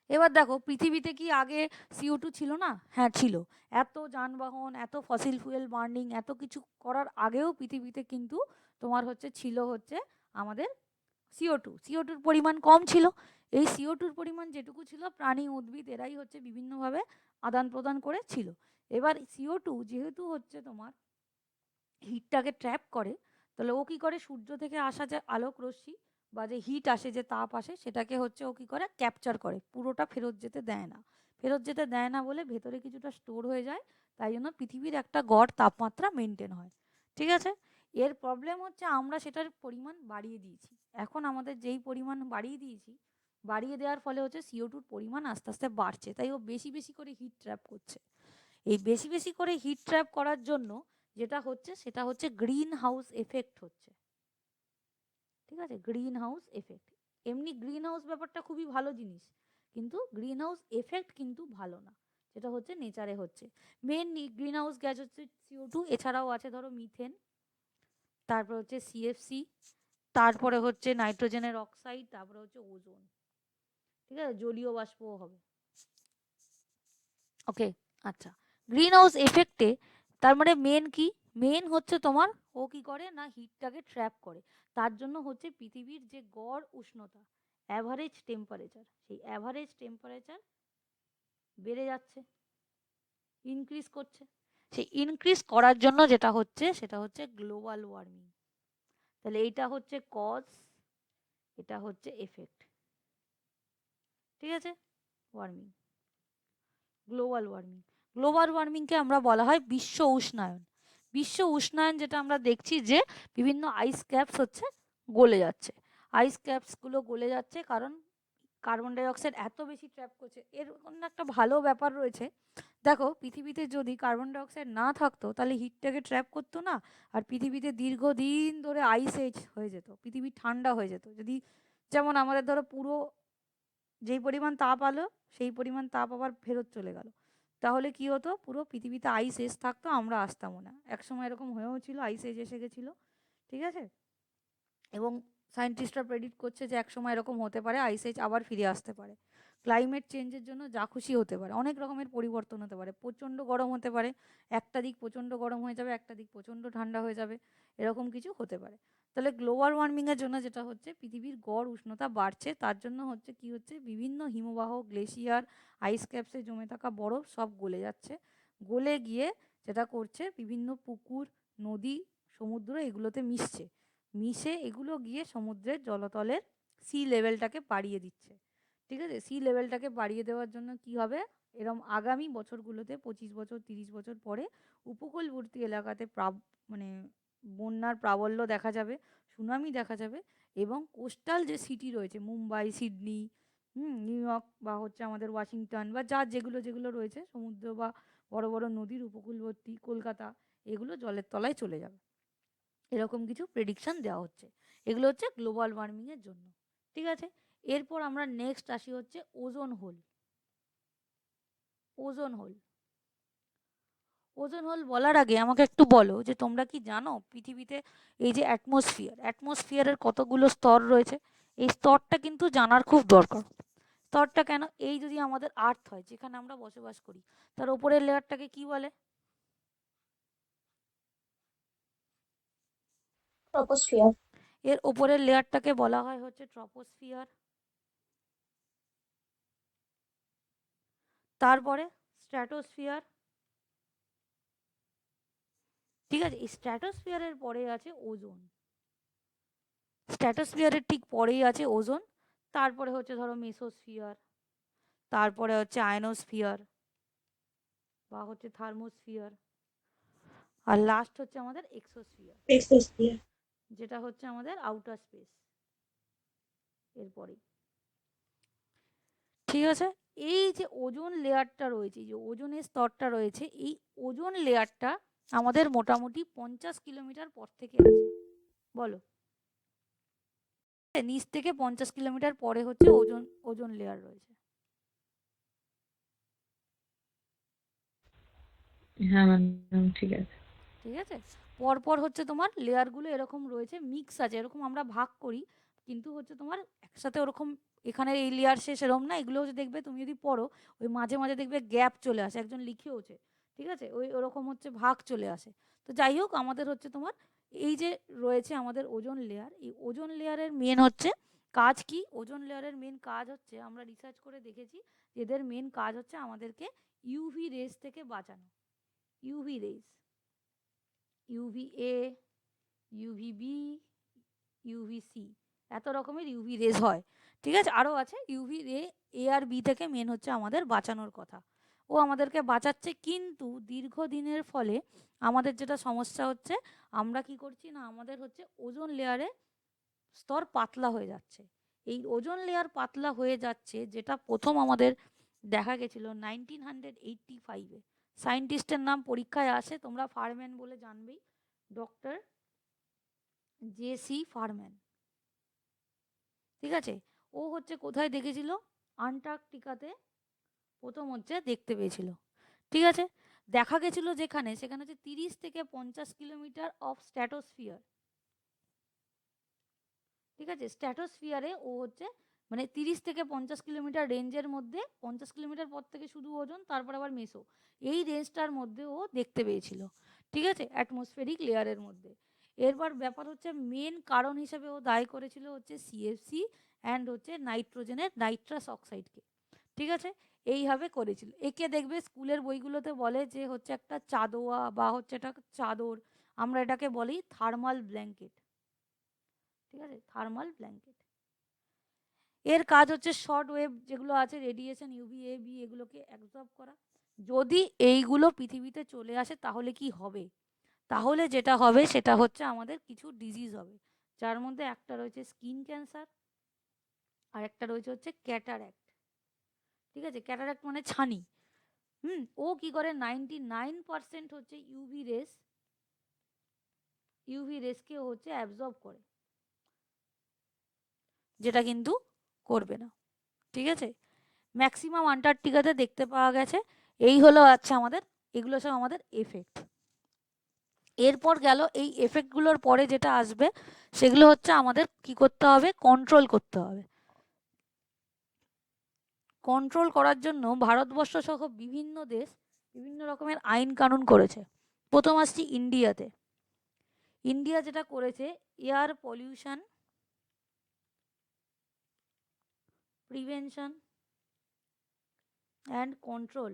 এবার দেখো, পৃথিবীতে কি আগে CO2 ছিল না? হ্যাঁ ছিল। এত যানবাহন, এত ফসিল ফুয়েল বার্নিং, এত কিছু করার আগেও পৃথিবীতে কিন্তু তোমার হচ্ছে ছিল হচ্ছে আমাদের CO2 পরিমাণ কম ছিল। এই CO2 পরিমাণ যেটুকু ছিল, প্রাণী উদ্ভিদ এরাই হচ্ছে বিভিন্নভাবে আদান প্রদান করে ছিল। এবার CO2 যেহেতু হচ্ছে তোমার হিটটাকে ট্র্যাপ করে, তাহলে ও কি করে, সূর্য থেকে আসা যে আলোক রশ্মি বা যে হিট আসে, যে তাপ আসে, সেটাকে হচ্ছে ও কি করে, ক্যাপচার করে, পুরোটা ফেরত যেতে দেয় না। ফেরত যেতে দেয় না বলে ভেতরে কিছুটা স্টোর হয়ে যায়, তাই জন্য পৃথিবীর একটা গড় তাপমাত্রা মেনটেন হয়, ঠিক আছে? এর প্রবলেম হচ্ছে আমরা সেটার পরিমাণ বাড়িয়ে দিয়েছি। এখন আমাদের যেই পরিমাণ বাড়িয়ে দিয়েছি, বাড়িয়ে দেওয়ার ফলে হচ্ছে CO2-র পরিমাণ আস্তে আস্তে বাড়ছে, তাই ও বেশি বেশি করে হিট ট্র্যাপ করছে। এই বেশি বেশি করে হিট ট্র্যাপ করার জন্য যেটা হচ্ছে, সেটা হচ্ছে গ্রিন হাউস এফেক্ট হচ্ছে, ঠিক আছে? Green house effect. এমনি গ্রিন হাউস ব্যাপারটা খুবই ভালো জিনিস, কিন্তু গ্রিন হাউস এফেক্ট কিন্তু ভালো না, যেটা হচ্ছে নেচারে হচ্ছে। মেন গ্রিন হাউস গ্যাস হচ্ছে CO2, এছাড়াও আছে ধরো মিথেন, তারপর হচ্ছে CFC, তারপরে হচ্ছে নাইট্রোজেনের অক্সাইড, তারপরে হচ্ছে ওজোন, ঠিক আছে? জলীয় বাষ্পও হবে। ওকে, আচ্ছা, গ্রিন হাউস এফেক্টে তার মানে মেন কি, মেন হচ্ছে তোমার ও কি করে না, হিটটাকে ট্র্যাপ করে। তার জন্য হচ্ছে পৃথিবীর যে গড় উষ্ণতা, অ্যাভারেজ টেম্পারেচার, সেই অ্যাভারেজ টেম্পারেচার বেড়ে যাচ্ছে, ইনক্রিজ করছে। সেই ইনক্রিজ করার জন্য যেটা হচ্ছে, সেটা হচ্ছে গ্লোবাল ওয়ার্মিং। তাহলে এইটা হচ্ছে কজ, এটা হচ্ছে এফেক্ট, ঠিক আছে? Warming, global warming. গ্লোবাল ওয়ার্মিংকে আমরা বলা হয় বিশ্ব উষ্ণায়ন। বিশ্ব উষ্ণায়ন যেটা আমরা দেখছি যে বিভিন্ন আইস ক্যাপস হচ্ছে গলে যাচ্ছে। আইস ক্যাপসগুলো গলে যাচ্ছে কারণ কার্বন ডাই অক্সাইড এত বেশি ট্র্যাপ করছে। এর অন্য একটা ভালো ব্যাপার রয়েছে, দেখো পৃথিবীতে যদি কার্বন ডাই অক্সাইড না থাকতো, তাহলে হিটটাকে ট্র্যাপ করতো না, আর পৃথিবীতে দীর্ঘদিন ধরে আইস এজ হয়ে যেত, পৃথিবী ঠান্ডা হয়ে যেত। যদি যেমন আমাদের ধরো পুরো যেই পরিমাণ তাপ আলো সেই পরিমাণ তাপ আবার ফেরত চলে গেল, তাহলে কি হতো, পুরো পৃথিবীতে আইস এজ থাকতো, আমরা আসতামও না। একসময় এরকম হয়েও ছিল, আইস এজ এসে গেছিলো, ঠিক আছে। এবং সায়েন্টিস্টরা প্রেডিক্ট করছে যে একসময় এরকম হতে পারে, আইস এজ আবার ফিরে আসতে পারে। ক্লাইমেট চেঞ্জের জন্য যা খুশি হতে পারে, অনেক রকমের পরিবর্তন হতে পারে, প্রচণ্ড গরম হতে পারে, একটা দিক প্রচণ্ড গরম হয়ে যাবে, একটা দিক প্রচণ্ড ঠান্ডা হয়ে যাবে, এরকম কিছু হতে পারে। তাহলে গ্লোবাল ওয়ার্মিংয়ের জন্য যেটা হচ্ছে, পৃথিবীর গড় উষ্ণতা বাড়ছে, তার জন্য হচ্ছে কি হচ্ছে, বিভিন্ন হিমবাহ, গ্লেশিয়ার, আইস ক্যাপসে জমে থাকা বরফ সব গলে যাচ্ছে। গলে গিয়ে যেটা করছে, বিভিন্ন পুকুর, নদী, সমুদ্র এগুলোতে মিশছে, মিশে এগুলো গিয়ে সমুদ্রের জলতলের সি লেভেলটাকে বাড়িয়ে দিচ্ছে, ঠিক আছে। সি লেভেলটাকে বাড়িয়ে দেওয়ার জন্য কি হবে, এরম আগামী বছরগুলোতে 25 বছর 30 বছর পরে উপকূলবর্তী এলাকাতে মানে বন্যার প্রাবল্য দেখা যাবে, সুনামি দেখা যাবে। এবং কোস্টাল যে সিটি রয়েছে, মুম্বাই, সিডনি, নিউ ইয়র্ক, বা হচ্ছে আমাদের ওয়াশিংটন, বা যার যেগুলো যেগুলো রয়েছে সমুদ্র বা বড় বড় নদীর উপকূলবর্তী, কলকাতা, এগুলো জলের তলায় চলে যাবে, এরকম কিছু প্রেডিকশন দেওয়া হচ্ছে। এগুলো হচ্ছে গ্লোবাল ওয়ার্মিংয়ের জন্য, ঠিক আছে। এরপর আমরা নেক্সট আসি হচ্ছে ozone hole. Ozone hole, ozone hole বলার আগে আমাকে একটু বলো যে তোমরা কি জানো পৃথিবীতে এই যে অ্যাটমসফিয়ারের কতগুলো স্তর রয়েছে? এই স্তরটা কিন্তু জানার খুব দরকার। স্তরটা কেন? এই যদি আমাদের আর্থ হয়, যেখানে আমরা বসবাস করি, তার উপরের লেয়ারটাকে কি বলে? ট্রপোস্ফিয়ার। এর উপরের লেয়ারটাকে বলা হয় হচ্ছে ট্রপোস্ফিয়ার। তারপরে স্ট্র্যাটোস্ফিয়ার, ঠিক আছে। এই স্ট্র্যাটোস্ফিয়ারের পরে আছে ওজোন, স্ট্র্যাটোস্ফিয়ারের ঠিক পরেই আছে ওজোন। তারপরে হচ্ছে ধরো মেসোস্ফিয়ার, তারপরে হচ্ছে আয়নোস্ফিয়ার বা হচ্ছে থার্মোস্ফিয়ার, আর লাস্ট হচ্ছে আমাদের এক্সোস্ফিয়ার, এক্সোস্ফিয়ার। যেটা হচ্ছে আমাদের আউটার স্পেস এরপরে, ঠিক আছে। এই যে ওজোন লেয়ারটা রয়েছে, এই যে ওজোনের স্তরটা রয়েছে, এই ওজোন লেয়ারটা আমাদের মোটামুটি 50 কিলোমিটার পর থেকে আছে, বলো। নিচ থেকে 50 কিলোমিটার পরে হচ্ছে ওজোন ওজোন লেয়ার রয়েছে, হ্যাঁ ম্যাডাম, ঠিক আছে। ঠিক আছে। পরপর হচ্ছে তোমার লেয়ারগুলো এরকম রয়েছে, মিক্স আছে, এরকম আমরা ভাগ করি, কিন্তু হচ্ছে তোমার একসাথে ওরকম এখানে এই লেয়ার শেষ এরকম না, এগুলো হচ্ছে দেখবে তুমি যদি পড়ো, ওই মাঝে মাঝে দেখবে গ্যাপ চলে আসে, একজন লিখেওছে, ঠিক আছে, ওই ওরকম হচ্ছে ভাগ চলে আসে। তো যাই হোক, আমাদের হচ্ছে তোমার এই যে রয়েছে আমাদের ওজোন লেয়ার, এই ওজোন লেয়ারের মেন হচ্ছে কাজ কি, ওজোন লেয়ারের মেন কাজ হচ্ছে, আমরা রিসার্চ করে দেখেছি, এদের মেন কাজ হচ্ছে আমাদেরকে ইউভি রেস থেকে বাঁচানো। UV race, UVA, UVB, UVC, এত রকমের ইউভি রেজ হয়, ঠিক আছে। আরও আছে ইউভি রে, এ আর বি থেকে মেন হচ্ছে আমাদের বাঁচানোর কথা, ও আমাদেরকে বাঁচাচ্ছে। কিন্তু দীর্ঘদিনের ফলে আমাদের যেটা সমস্যা হচ্ছে, আমরা কি করছি না, আমাদের হচ্ছে ওজোন লেয়ারে স্তর পাতলা হয়ে যাচ্ছে। এই ওজোন লেয়ার পাতলা হয়ে যাচ্ছে, যেটা প্রথম আমাদের দেখা গেছিল 1985-এ। সায়েন্টিস্টের নাম পরীক্ষায় আসে, তোমরা ফারম্যান বলে জানবেই, ডক্টর জে.সি. ফারম্যান, ঠিক আছে। ও হচ্ছে কোথায় দেখেছিল, আন্টার্কটিকাতে প্রথম হচ্ছে দেখতে পেয়েছিল, ঠিক আছে। দেখা গেছিল যেখানে, সেখানে হচ্ছে 30 থেকে 50 কিলোমিটার অফ স্ট্র্যাটোস্ফিয়ার, ঠিক আছে। স্ট্র্যাটোস্ফিয়ারে ও হচ্ছে মানে 30 থেকে 50 কিলোমিটার রেঞ্জের মধ্যে, 50 কিলোমিটার পর থেকে শুধু ওজন, তারপর আবার মেসো, এই রেঞ্জটার মধ্যে ও দেখতে পেয়েছিল, ঠিক আছে, অ্যাটমসফেরিক লেয়ারের মধ্যে। এরপর ব্যাপার হচ্ছে মেন কারণ হিসেবে ও দায়ী করেছিল হচ্ছে সিএফসি অ্যান্ড হচ্ছে নাইট্রোজেনের নাইট্রাস অক্সাইডকে, ঠিক আছে। এইভাবে করেছিল। একে দেখবে স্কুলের বইগুলোতে বলে যে হচ্ছে একটা চাঁদোয়া বা হচ্ছে একটা চাদর, আমরা এটাকে বলি থার্মাল ব্ল্যাঙ্কেট, ঠিক আছে, থার্মাল ব্ল্যাঙ্কেট। এর কাজ হচ্ছে শর্ট ওয়েভ যেগুলো আছে, রেডিয়েশন, ইউভি এ বি, এগুলোকে অ্যাবজর্ব করা। যদি এইগুলো পৃথিবীতে চলে আসে তাহলে কি হবে, তাহলে যেটা হবে সেটা হচ্ছে আমাদের কিছু ডিজিজ হবে, যার মধ্যে একটা রয়েছে স্কিন ক্যান্সার, আর একটা রয়েছে হচ্ছে ক্যাটারাক্ট, ঠিক আছে। ক্যাটারাক্ট মানে ছানি। ও কি করে, 99% হচ্ছে ইউভি রেসকে হচ্ছে অ্যাবজর্ব করে, যেটা কিন্তু করবে না, ঠিক আছে, ম্যাক্সিমাম আন্টার্কটিকাতে দেখতে পাওয়া গেছে। এই হলো আচ্ছা আমাদের, এগুলো সব আমাদের এফেক্ট। এরপর গেল এই এফেক্টগুলোর পরে যেটা আসবে সেগুলো হচ্ছে আমাদের কি করতে হবে, কন্ট্রোল করতে হবে। কন্ট্রোল করার জন্য ভারতবর্ষ সহ বিভিন্ন দেশ বিভিন্ন রকমের আইন কানুন করেছে। প্রথম আসছি ইন্ডিয়াতে। ইন্ডিয়া যেটা করেছে, air pollution prevention and control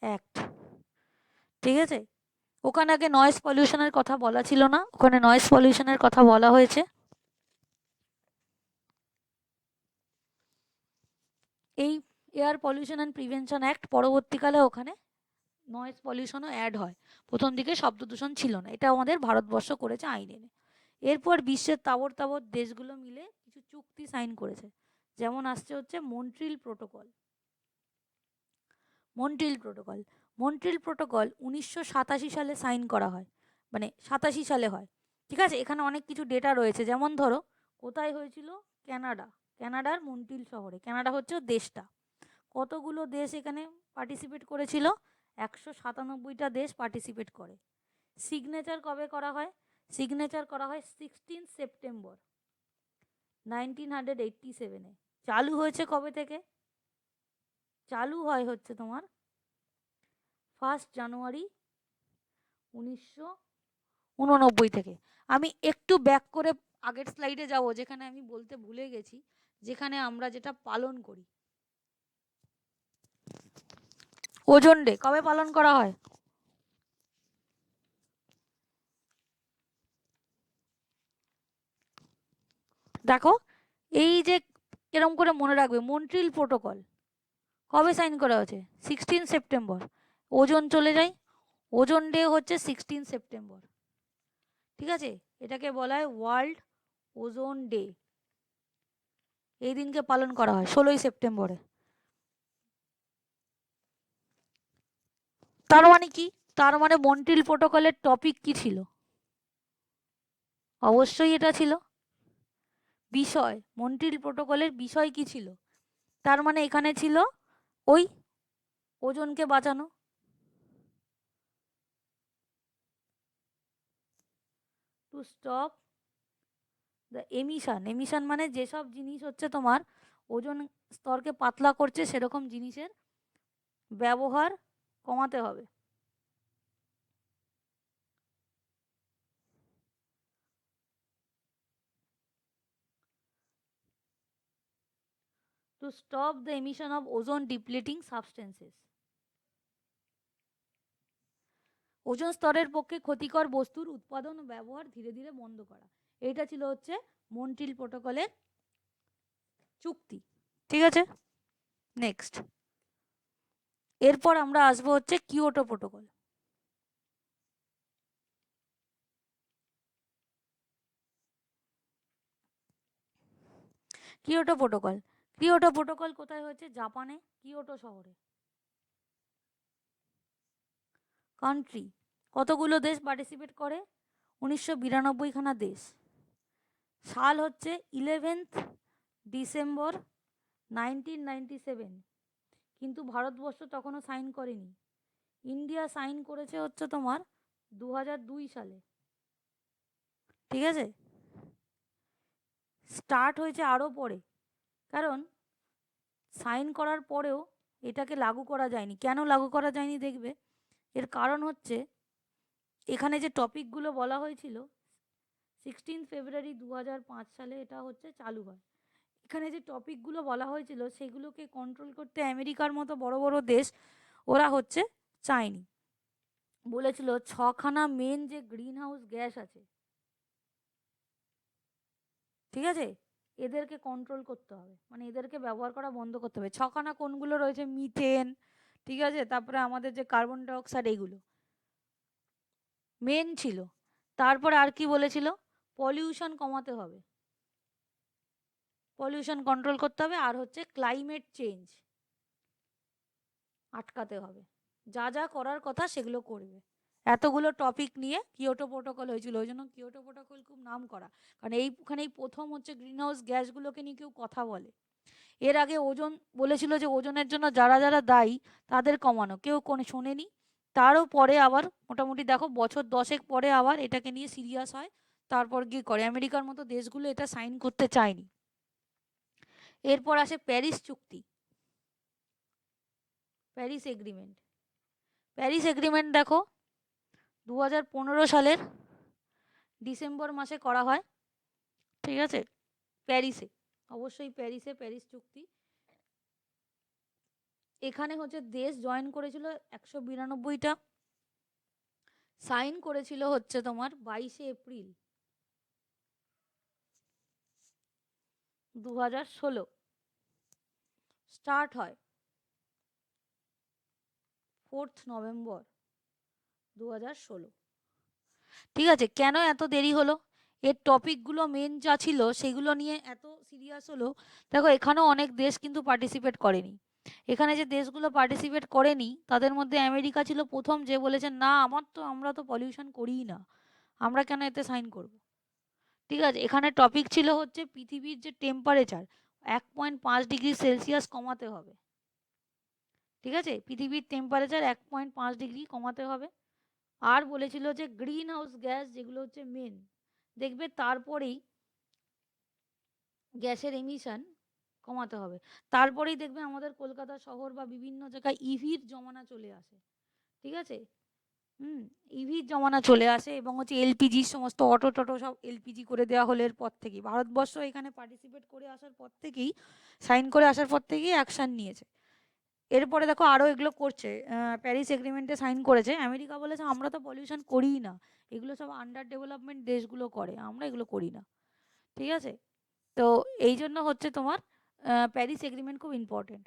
act. ঠিক আছে, ওখানে আগে নয়েজ পলিউশনের কথা বলা ছিল না, ওখানে নয়েজ পলিউশনের কথা বলা হয়েছে। এই air pollution and prevention act পরবর্তীকালে ওখানে নয়েজ পলিউশনও অ্যাড হয়। প্রথম দিকে শব্দ দূষণ ছিল না, এটা আমাদের ভারতবর্ষ করেছে আইন এনে। এরপর বিশ্বের তাবড় তাবড় দেশগুলো মিলে কিছু চুক্তি সাইন করেছে। যেমন আসছে হচ্ছে Montreal protocol. Montreal protocol, Montreal protocol 1987 সালে সাইন করা হয়, মানে 87 সালে হয়। ঠিক আছে, এখানে অনেক কিছু ডেটা রয়েছে। যেমন ধরো কোথায় হয়েছিল, কানাডা, কানাডার মন্ট্রিল শহরে। কানাডা হচ্ছে দেশটা। কতগুলো দেশ এখানে পার্টিসিপেট করেছিল, 197টা দেশ পার্টিসিপেট করে। সিগনেচার কবে করা হয়, সিগনেচার করা হয় 16 সেপ্টেম্বর 1987-এ। চালু হয়েছে কবে থেকে, চালু হয় হচ্ছে তোমার 1 জানুয়ারি 1989 থেকে। আমি একটু ব্যাক করে আগের স্লাইডে যাব, যেখানে আমি বলতে ভুলে গেছি, যেখানে আমরা যেটা পালন করি। ওজন ডে কবে পালন করা হয়, দেখো এই যে এরকম করে মনে রাখবে, মন্ট্রিল প্রোটোকল কবে সাইন করা হয়েছে, 16 সেপ্টেম্বর। ওজন চলে যায়, ওজন ডে হচ্ছে 16 সেপ্টেম্বর। ঠিক আছে, এটাকে বলা হয় ওয়ার্ল্ড ওজোন ডে। এই দিনকে পালন করা হয় 16 সেপ্টেম্বরে। তার মানে কি, তার মানে মন্ট্রিল প্রোটোকলের টপিক কি ছিল, অবশ্যই এটা ছিল বিষয়। মন্ট্রিল প্রোটোকলের বিষয় কি ছিল, তার মানে এখানে ছিল ওই ওজনকে বাঁচানো। To stop the emission, emission মানে যেসব জিনিস হচ্ছে তোমার ওজন স্তরকে পাতলা করছে, সেরকম জিনিসের ব্যবহার কমাতে হবে। To stop the emission of ওজন ডিপ্লিটিং সাবস্টেন্সেস, ওজন স্তরের পক্ষে ক্ষতিকর বস্তুর উৎপাদন ও ব্যবহার ধীরে ধীরে বন্ধ করা। এটা ছিল হচ্ছে মন্ট্রিল প্রোটোকলের চুক্তি। ঠিক আছে, নেক্সট। এরপর আমরা আসবো হচ্ছে Kyoto protocol. Kyoto protocol, Kyoto protocol কোথায় হয়েছে, জাপানে, কিয়োটো শহরে। কান্ট্রি, কতগুলো দেশ পার্টিসিপেট করে, 1992খানা দেশ। সাল হচ্ছে 11 ডিসেম্বর 1997, কিন্তু ভারতবর্ষ তখনও সাইন করেনি। ইন্ডিয়া সাইন করেছে হচ্ছে তোমার 2002 সালে। ঠিক আছে, স্টার্ট হয়েছে আরও পরে, কারণ সাইন করার পরেও এটাকে লাগু করা যায়নি। কেন লাগু করা যায়নি দেখবে, এর কারণ হচ্ছে এখানে যে টপিকগুলো বলা হয়েছিল 16 ফেব্রুয়ারি 2005 সালে এটা হচ্ছে চালু হয়। এখানে যে টপিকগুলো বলা হয়েছিল সেগুলোকে কন্ট্রোল করতে আমেরিকার মতো বড় বড় দেশ ওরা হচ্ছে চায়নি। বলেছিল 6খানা মেন যে গ্রিন হাউস গ্যাস আছে, ঠিক আছে, এদেরকে কন্ট্রোল করতে হবে, মানে এদেরকে ব্যবহার করা বন্ধ করতে হবে। 6খানা কোনগুলো রয়েছে, মিথেন, ঠিক আছে, তারপরে আমাদের যে কার্বন ডাইঅক্সাইড, এইগুলো মেন ছিল। তারপরে আর কি বলেছিল, পলিউশন কমাতে হবে, পলিউশন কন্ট্রোল করতে হবে, আর হচ্ছে ক্লাইমেট চেঞ্জ আটকাতে হবে। যা যা করার কথা সেগুলো করবে। এতগুলো টপিক নিয়ে কিয়োটো প্রোটোকল হয়েছিল, ওই জন্য কিয়োটো প্রোটোকল খুব নাম করা, কারণ এইখানেই প্রথম হচ্ছে গ্রিন হাউস গ্যাসগুলোকে নিয়ে কেউ কথা বলে। এর আগে ওজন বলেছিল যে ওজনের জন্য যারা যারা দায়ী তাদের কমানো, কেউ কোনো শোনেনি। তারও পরে আবার মোটামুটি দেখো বছর 10 পরে আবার এটাকে নিয়ে সিরিয়াস হয়, তারপর গিয়ে করে। আমেরিকার মতো দেশগুলো এটা সাইন করতে চায়নি। এরপর আসে প্যারিস চুক্তি, প্যারিস এগ্রিমেন্ট। প্যারিস এগ্রিমেন্ট দেখো 2015 সালের ডিসেম্বর মাসে করা হয়, ঠিক আছে, প্যারিসে, অবশ্যই প্যারিসে, প্যারিস চুক্তি। এখানে হচ্ছে দেশ জয়েন করেছিল 192টা, সাইন করেছিল হচ্ছে তোমার 22 এপ্রিল 2016, স্টার্ট হয় 4 নভেম্বর 2016। ঠিক আছে, কেন এত দেরি হলো? এর টপিকগুলো মেন যা ছিল সেগুলো নিয়ে এত সিরিয়াস হলো। দেখো এখানেও অনেক দেশ কিন্তু পার্টিসিপেট করেনি। এখানে যে দেশগুলো পার্টিসিপেট করেনি তাদের মধ্যে আমেরিকা ছিল প্রথম, যে বলেছে না আমরা তো পলিউশন করিই না, আমরা কেন এতে সাইন করব। ঠিক আছে, এখানে টপিক ছিল হচ্ছে পৃথিবীর যে টেম্পারেচার 1.5 ডিগ্রি সেলসিয়াস কমাতে হবে। ঠিক আছে, পৃথিবীর টেম্পারেচার 1.5 ডিগ্রি কমাতে হবে। আর বলেছিল যে গ্রিন হাউস গ্যাস যেগুলো হচ্ছে মেন, দেখবে তারপরেই গ্যাসের এমিশন কমাতে হবে, তারপরেই দেখবে আমাদের কলকাতা শহর বা বিভিন্ন জায়গায় ইভির জমানা চলে আসে। ঠিক আছে, ইভির জমানা চলে আসে, এবং হচ্ছে এলপিজি, সমস্ত অটো টটো সব এলপিজি করে দেওয়া হলো এরপর থেকেই। ভারতবর্ষ এখানে পার্টিসিপেট করে আসার পর থেকেই, সাইন করে আসার পর থেকেই অ্যাকশান নিয়েছে। এরপরে দেখো আরও এগুলো করছে, প্যারিস এগ্রিমেন্টে সাইন করেছে। আমেরিকা বলেছে আমরা তো পলিউশন করিই না, এগুলো সব আন্ডার ডেভেলপমেন্ট দেশগুলো করে, আমরা এগুলো করি না। ঠিক আছে, তো এই জন্য হচ্ছে তোমার প্যারিস এগ্রিমেন্ট খুব ইম্পর্টেন্ট।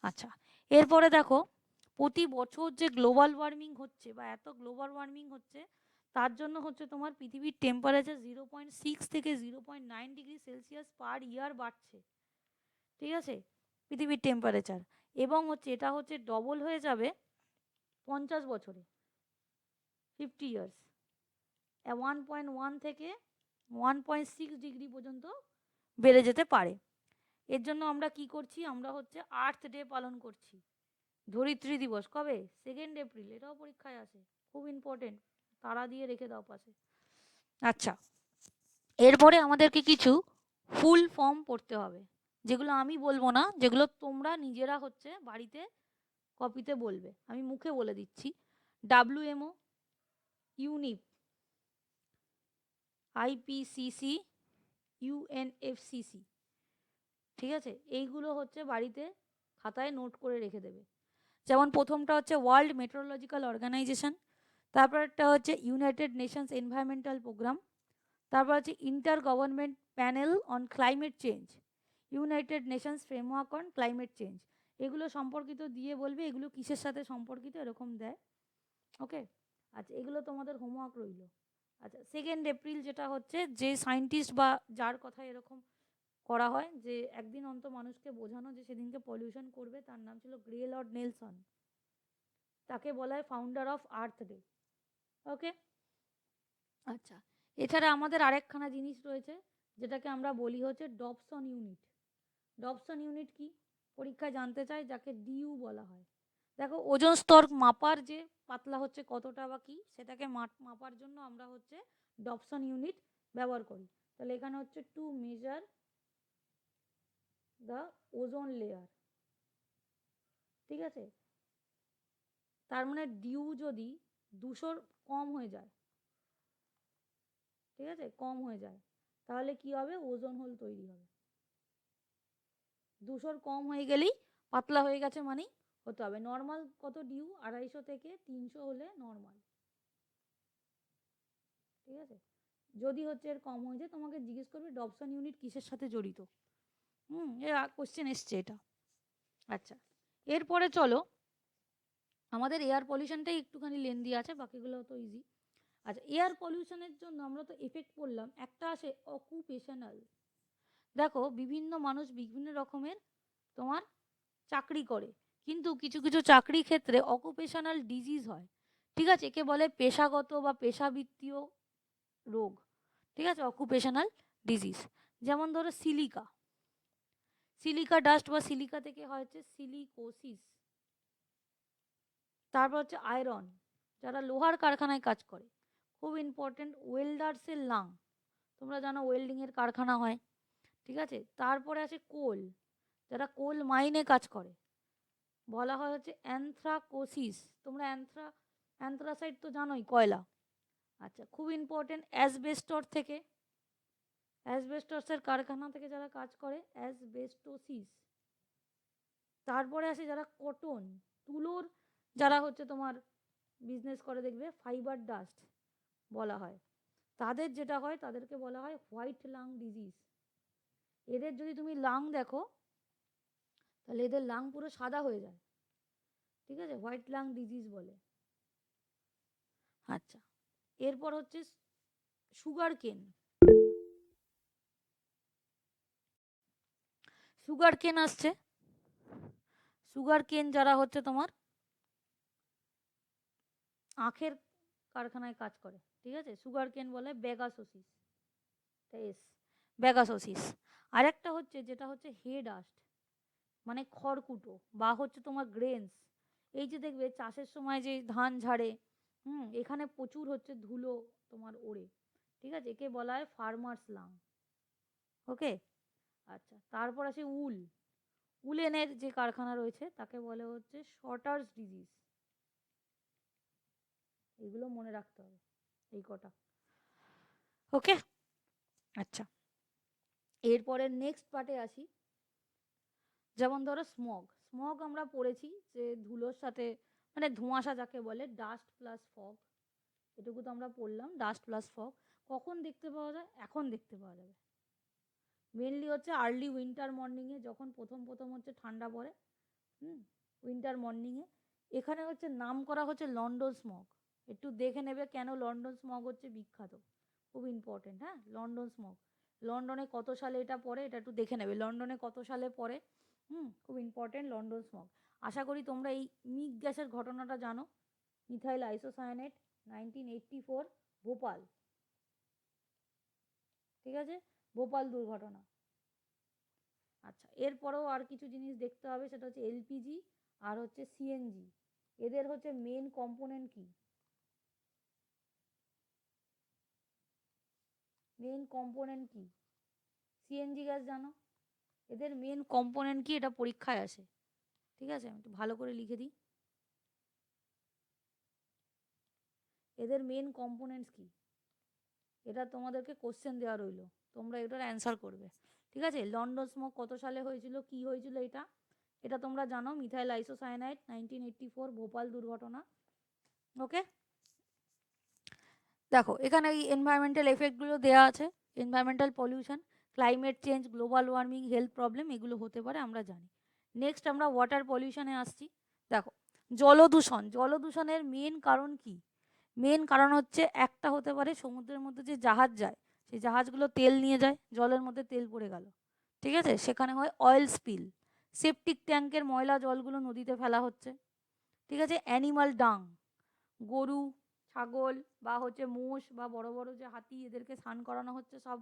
আচ্ছা, এরপরে দেখো প্রতি বছর যে গ্লোবাল ওয়ার্মিং হচ্ছে বা এত গ্লোবাল ওয়ার্মিং হচ্ছে, তার জন্য হচ্ছে তোমার পৃথিবীর টেম্পারেচার 0.6 থেকে 0.9 ডিগ্রি সেলসিয়াস পার ইয়ার বাড়ছে। ঠিক আছে, পৃথিবীর টেম্পারেচার, এবং হচ্ছে এটা হচ্ছে ডবল হয়ে যাবে 50 বছরে, 50 ইয়ার্স, 1.1 থেকে 1.6 ডিগ্রি পর্যন্ত বেড়ে যেতে পারে। এর জন্য আমরা কি করছি, আমরা হচ্ছে আর্থ ডে পালন করছি, ধরিত্রী দিবস। কবে? 2 এপ্রিল, এটাও পরীক্ষায় আসে, খুব ইম্পর্টেন্ট, তারা দিয়ে রেখে দাও পাশে। আচ্ছা, এরপরে আমাদেরকে কিছু ফুল ফর্ম পড়তে হবে, যেগুলো আমি বলবো না, যেগুলো তোমরা নিজেরা হচ্ছে বাড়িতে কপিতে বলবে, আমি মুখে বলে দিচ্ছি। WMO, ইউনিপ, IPCC, UNFCCC। ঠিক আছে, এইগুলো হচ্ছে বাড়িতে খাতায় নোট করে রেখে দেবে। যেমন প্রথমটা হচ্ছে ওয়ার্ল্ড মেট্রোলজিক্যাল অর্গানাইজেশন, তারপর একটা হচ্ছে ইউনাইটেড নেশনস এনভায়রনমেন্টাল প্রোগ্রাম, তারপর হচ্ছে inter government panel on climate change, United Nations framework on climate change. এগুলো সম্পর্কিত দিয়ে বলবে এগুলো কিসের সাথে সম্পর্কিত, এরকম দেয়। ওকে, আচ্ছা, এগুলো তোমাদের হোমওয়ার্ক রইল। আচ্ছা, 2 এপ্রিল যেটা হচ্ছে, যে সায়েন্টিস্ট বা যার কথা এরকম করা হয় যে একদিন অন্তত মানুষকে বোঝানো যে সেদিনকে পলিউশন করবে, তার নাম ছিল গ্রে লর্ড নেলসন, তাকে বলা হয় ফাউন্ডার অফ আর্থ ডে। ওকে, আচ্ছা, এছাড়া আমাদের আরেকখানা জিনিস রয়েছে যেটাকে আমরা বলি হচ্ছে ডবসন ইউনিট। ডবসন ইউনিট কি পরীক্ষায় জানতে চাই, যাকে ডিইউ বলা হয়। দেখো ওজোন স্তর মাপার যে পাতলা হচ্ছে কতটা বা কি, সেটাকে মাপার জন্য আমরা হচ্ছে ডবসন ইউনিট ব্যবহার করি। তাহলে এখানে হচ্ছে to measure the ozone layer. ঠিক আছে, তার মানে ডিউ যদি 200 কম হয়ে যায়, ঠিক আছে, কম হয়ে যায়, তাহলে কি হবে, ওজোন হোল তৈরি হবে। 200 কম হয়ে গেলেই পাতলা হয়ে গেছে মানেই হতে হবে। নর্মাল কত ডিউ, 250 থেকে 300 হলে নর্মাল। ঠিক আছে, যদি হচ্ছে এর কম হয়ে যায় তোমাকে জিজ্ঞেস করবে ডবসন ইউনিট কিসের সাথে জড়িত। এর কোশ্চেন এসছে এটা। আচ্ছা, এরপরে চলো, আমাদের এয়ার পলিউশনটাই একটুখানি লেন্দি আছে, বাকিগুলো তো ইজি। আচ্ছা, এয়ার পলিউশনের জন্য আমরা তো এফেক্ট পড়লাম, একটা আসে অকুপেশনাল। দেখো বিভিন্ন মানুষ বিভিন্ন রকমের তোমার চাকরি করে, কিন্তু কিছু কিছু চাকরির ক্ষেত্রে অকুপেশনাল ডিজিজ হয়। ঠিক আছে, একে বলে পেশাগত বা পেশাবৃত্তীয় রোগ। ঠিক আছে, অকুপেশনাল ডিজিজ। যেমন ধরো সিলিকা, সিলিকা ডাস্ট বা সিলিকা থেকে হয় হচ্ছে সিলিকোসিস। তারপর হচ্ছে আয়রন, যারা লোহার কারখানায় কাজ করে, খুব ইম্পর্টেন্ট, ওয়েল্ডার্সের লাং, তোমরা জানো ওয়েল্ডিংয়ের কারখানা হয়, ঠিক আছে। তারপরে আছে কোল, যারা কোল মাইনে কাজ করে, বলা হয় হচ্ছে অ্যানথ্রাকোসিস। তোমরা অ্যানথ্রাসাইট তো জানোই, কয়লা। আচ্ছা, খুব ইম্পর্টেন্ট, অ্যাসবেস্টর থেকে, অ্যাসবেস্টসের কারখানা থেকে যারা কাজ করে, অ্যাসবেস্টোসিস। তারপরে আসে যারা কটন, তুলোর যারা হচ্ছে তোমার বিজনেস করে, দেখবে ফাইবার ডাস্ট বলা হয়, তাদের যেটা হয় তাদেরকে বলা হয় হোয়াইট লাং ডিজিজ। এদের যদি তুমি লাং দেখো তাহলে এদের লাং পুরো সাদা হয়ে যায়, ঠিক আছে, হোয়াইট লাং ডিজিজ বলে। আচ্ছা, এরপর হচ্ছে সুগার কেন। সুগার কেন আসছে, সুগার কেন যারা হচ্ছে তোমার আখের কারখানায় কাজ করে, ঠিক আছে, সুগার কেন বলে বেগাসোসিস, এস, বেগাসোসিস। আরেকটা হচ্ছে যেটা হচ্ছে হে ডাস্ট, মানে খড়কুটো বা হচ্ছে তোমার গ্রেনস। এই যে দেখবে চাষের সময় যে ধান ঝাড়ে, এখানে প্রচুর হচ্ছে ধুলো তোমার ওড়ে, ঠিক আছে, একে বলা হয় ফার্মার্স লাং। ওকে। আচ্ছা, তারপর আছে উল, উলেনের যে কারখানা রয়েছে তাকে বলে হচ্ছে শর্টার্স ডিজিজ। এগুলো মনে রাখতে হবে, এই কটা। ওকে। আচ্ছা, এরপরে নেক্সট পার্টে আসি। যেমন ধরো স্মগ, স্মগ আমরা পড়েছি যে ধুলোর সাথে, মানে ধোঁয়াশা যাকে বলে, ডাস্ট প্লাস ফগ, এটুকু তো আমরা পড়লাম, ডাস্ট প্লাস ফগ। কখন দেখতে পাওয়া যায়? এখন দেখতে পাওয়া যাবে, মেনলি হচ্ছে আর্লি উইন্টার মর্নিংয়ে, যখন প্রথম প্রথম হচ্ছে ঠান্ডা পড়ে, উইন্টার মর্নিংয়ে। এখানে হচ্ছে নাম করা হচ্ছে লন্ডন স্মগ। একটু দেখে নেবে কেন লন্ডন স্মগ হচ্ছে বিখ্যাত, খুব ইম্পর্টেন্ট। হ্যাঁ, লন্ডন স্মগ, লন্ডনে কত সালে এটা পড়ে এটা একটু দেখে নেবে, লন্ডনে কত সালে পড়ে। খুব ইম্পর্টেন্ট লন্ডন স্মগ। আশা করি তোমরা এই মিগ গ্যাসের ঘটনাটা জানো, মিথাইল আইসোসায়ানেট, 1984, ভোপাল, ঠিক আছে, ভোপাল দুর্ঘটনা। আচ্ছা, এরপরেও আর কিছু জিনিস দেখতে হবে, সেটা হচ্ছে এলপিজি আর হচ্ছে সিএনজি, এদের হচ্ছে মেন কম্পোনেন্ট কি, মেন কম্পোনেন্ট কি? সিএনজি গ্যাস জানো, এদের মেন কম্পোনেন্ট কি, এটা পরীক্ষায় আসে, ঠিক আছে, আমি একটু ভালো করে লিখে দিই, এদের মেন কম্পোনেন্টস কি, এটা তোমাদেরকে কোশ্চেন দেওয়া রইলো, তোমরা এটার অ্যান্সার করবে, ঠিক আছে। লন্ডন স্মোক কত সালে হয়েছিল, কি হয়েছিল, এটা এটা তোমরা জানো, মিথাইল আইসোসায়ানাইড, 1984, ভোপাল দুর্ঘটনা। ওকে। দেখো এখানে এই এনভায়রনমেন্টাল এফেক্টগুলো দেওয়া আছে, environmental pollution, climate change, global warming, health problem, এগুলো হতে পারে, আমরা জানি। নেক্সট আমরা ওয়াটার পলিউশনে আসছি। দেখো, জলদূষণ, জলদূষণের মেন কারণ কি? মেন কারণ হচ্ছে একটা হতে পারে সমুদ্রের মধ্যে যে জাহাজ যায়, সেই জাহাজগুলো তেল নিয়ে যায়, জলের মধ্যে তেল পড়ে গেল, ঠিক আছে, সেখানে হয় অয়েল স্পিল। সেপটিক ট্যাঙ্কের ময়লা জলগুলো নদীতে ফেলা হচ্ছে, ঠিক আছে। অ্যানিমাল ডাং, গরু, ছাগল বা হচ্ছে মোষ বা বড় বড় যে হাতি, এদেরকে স্নান করানো হচ্ছে, সব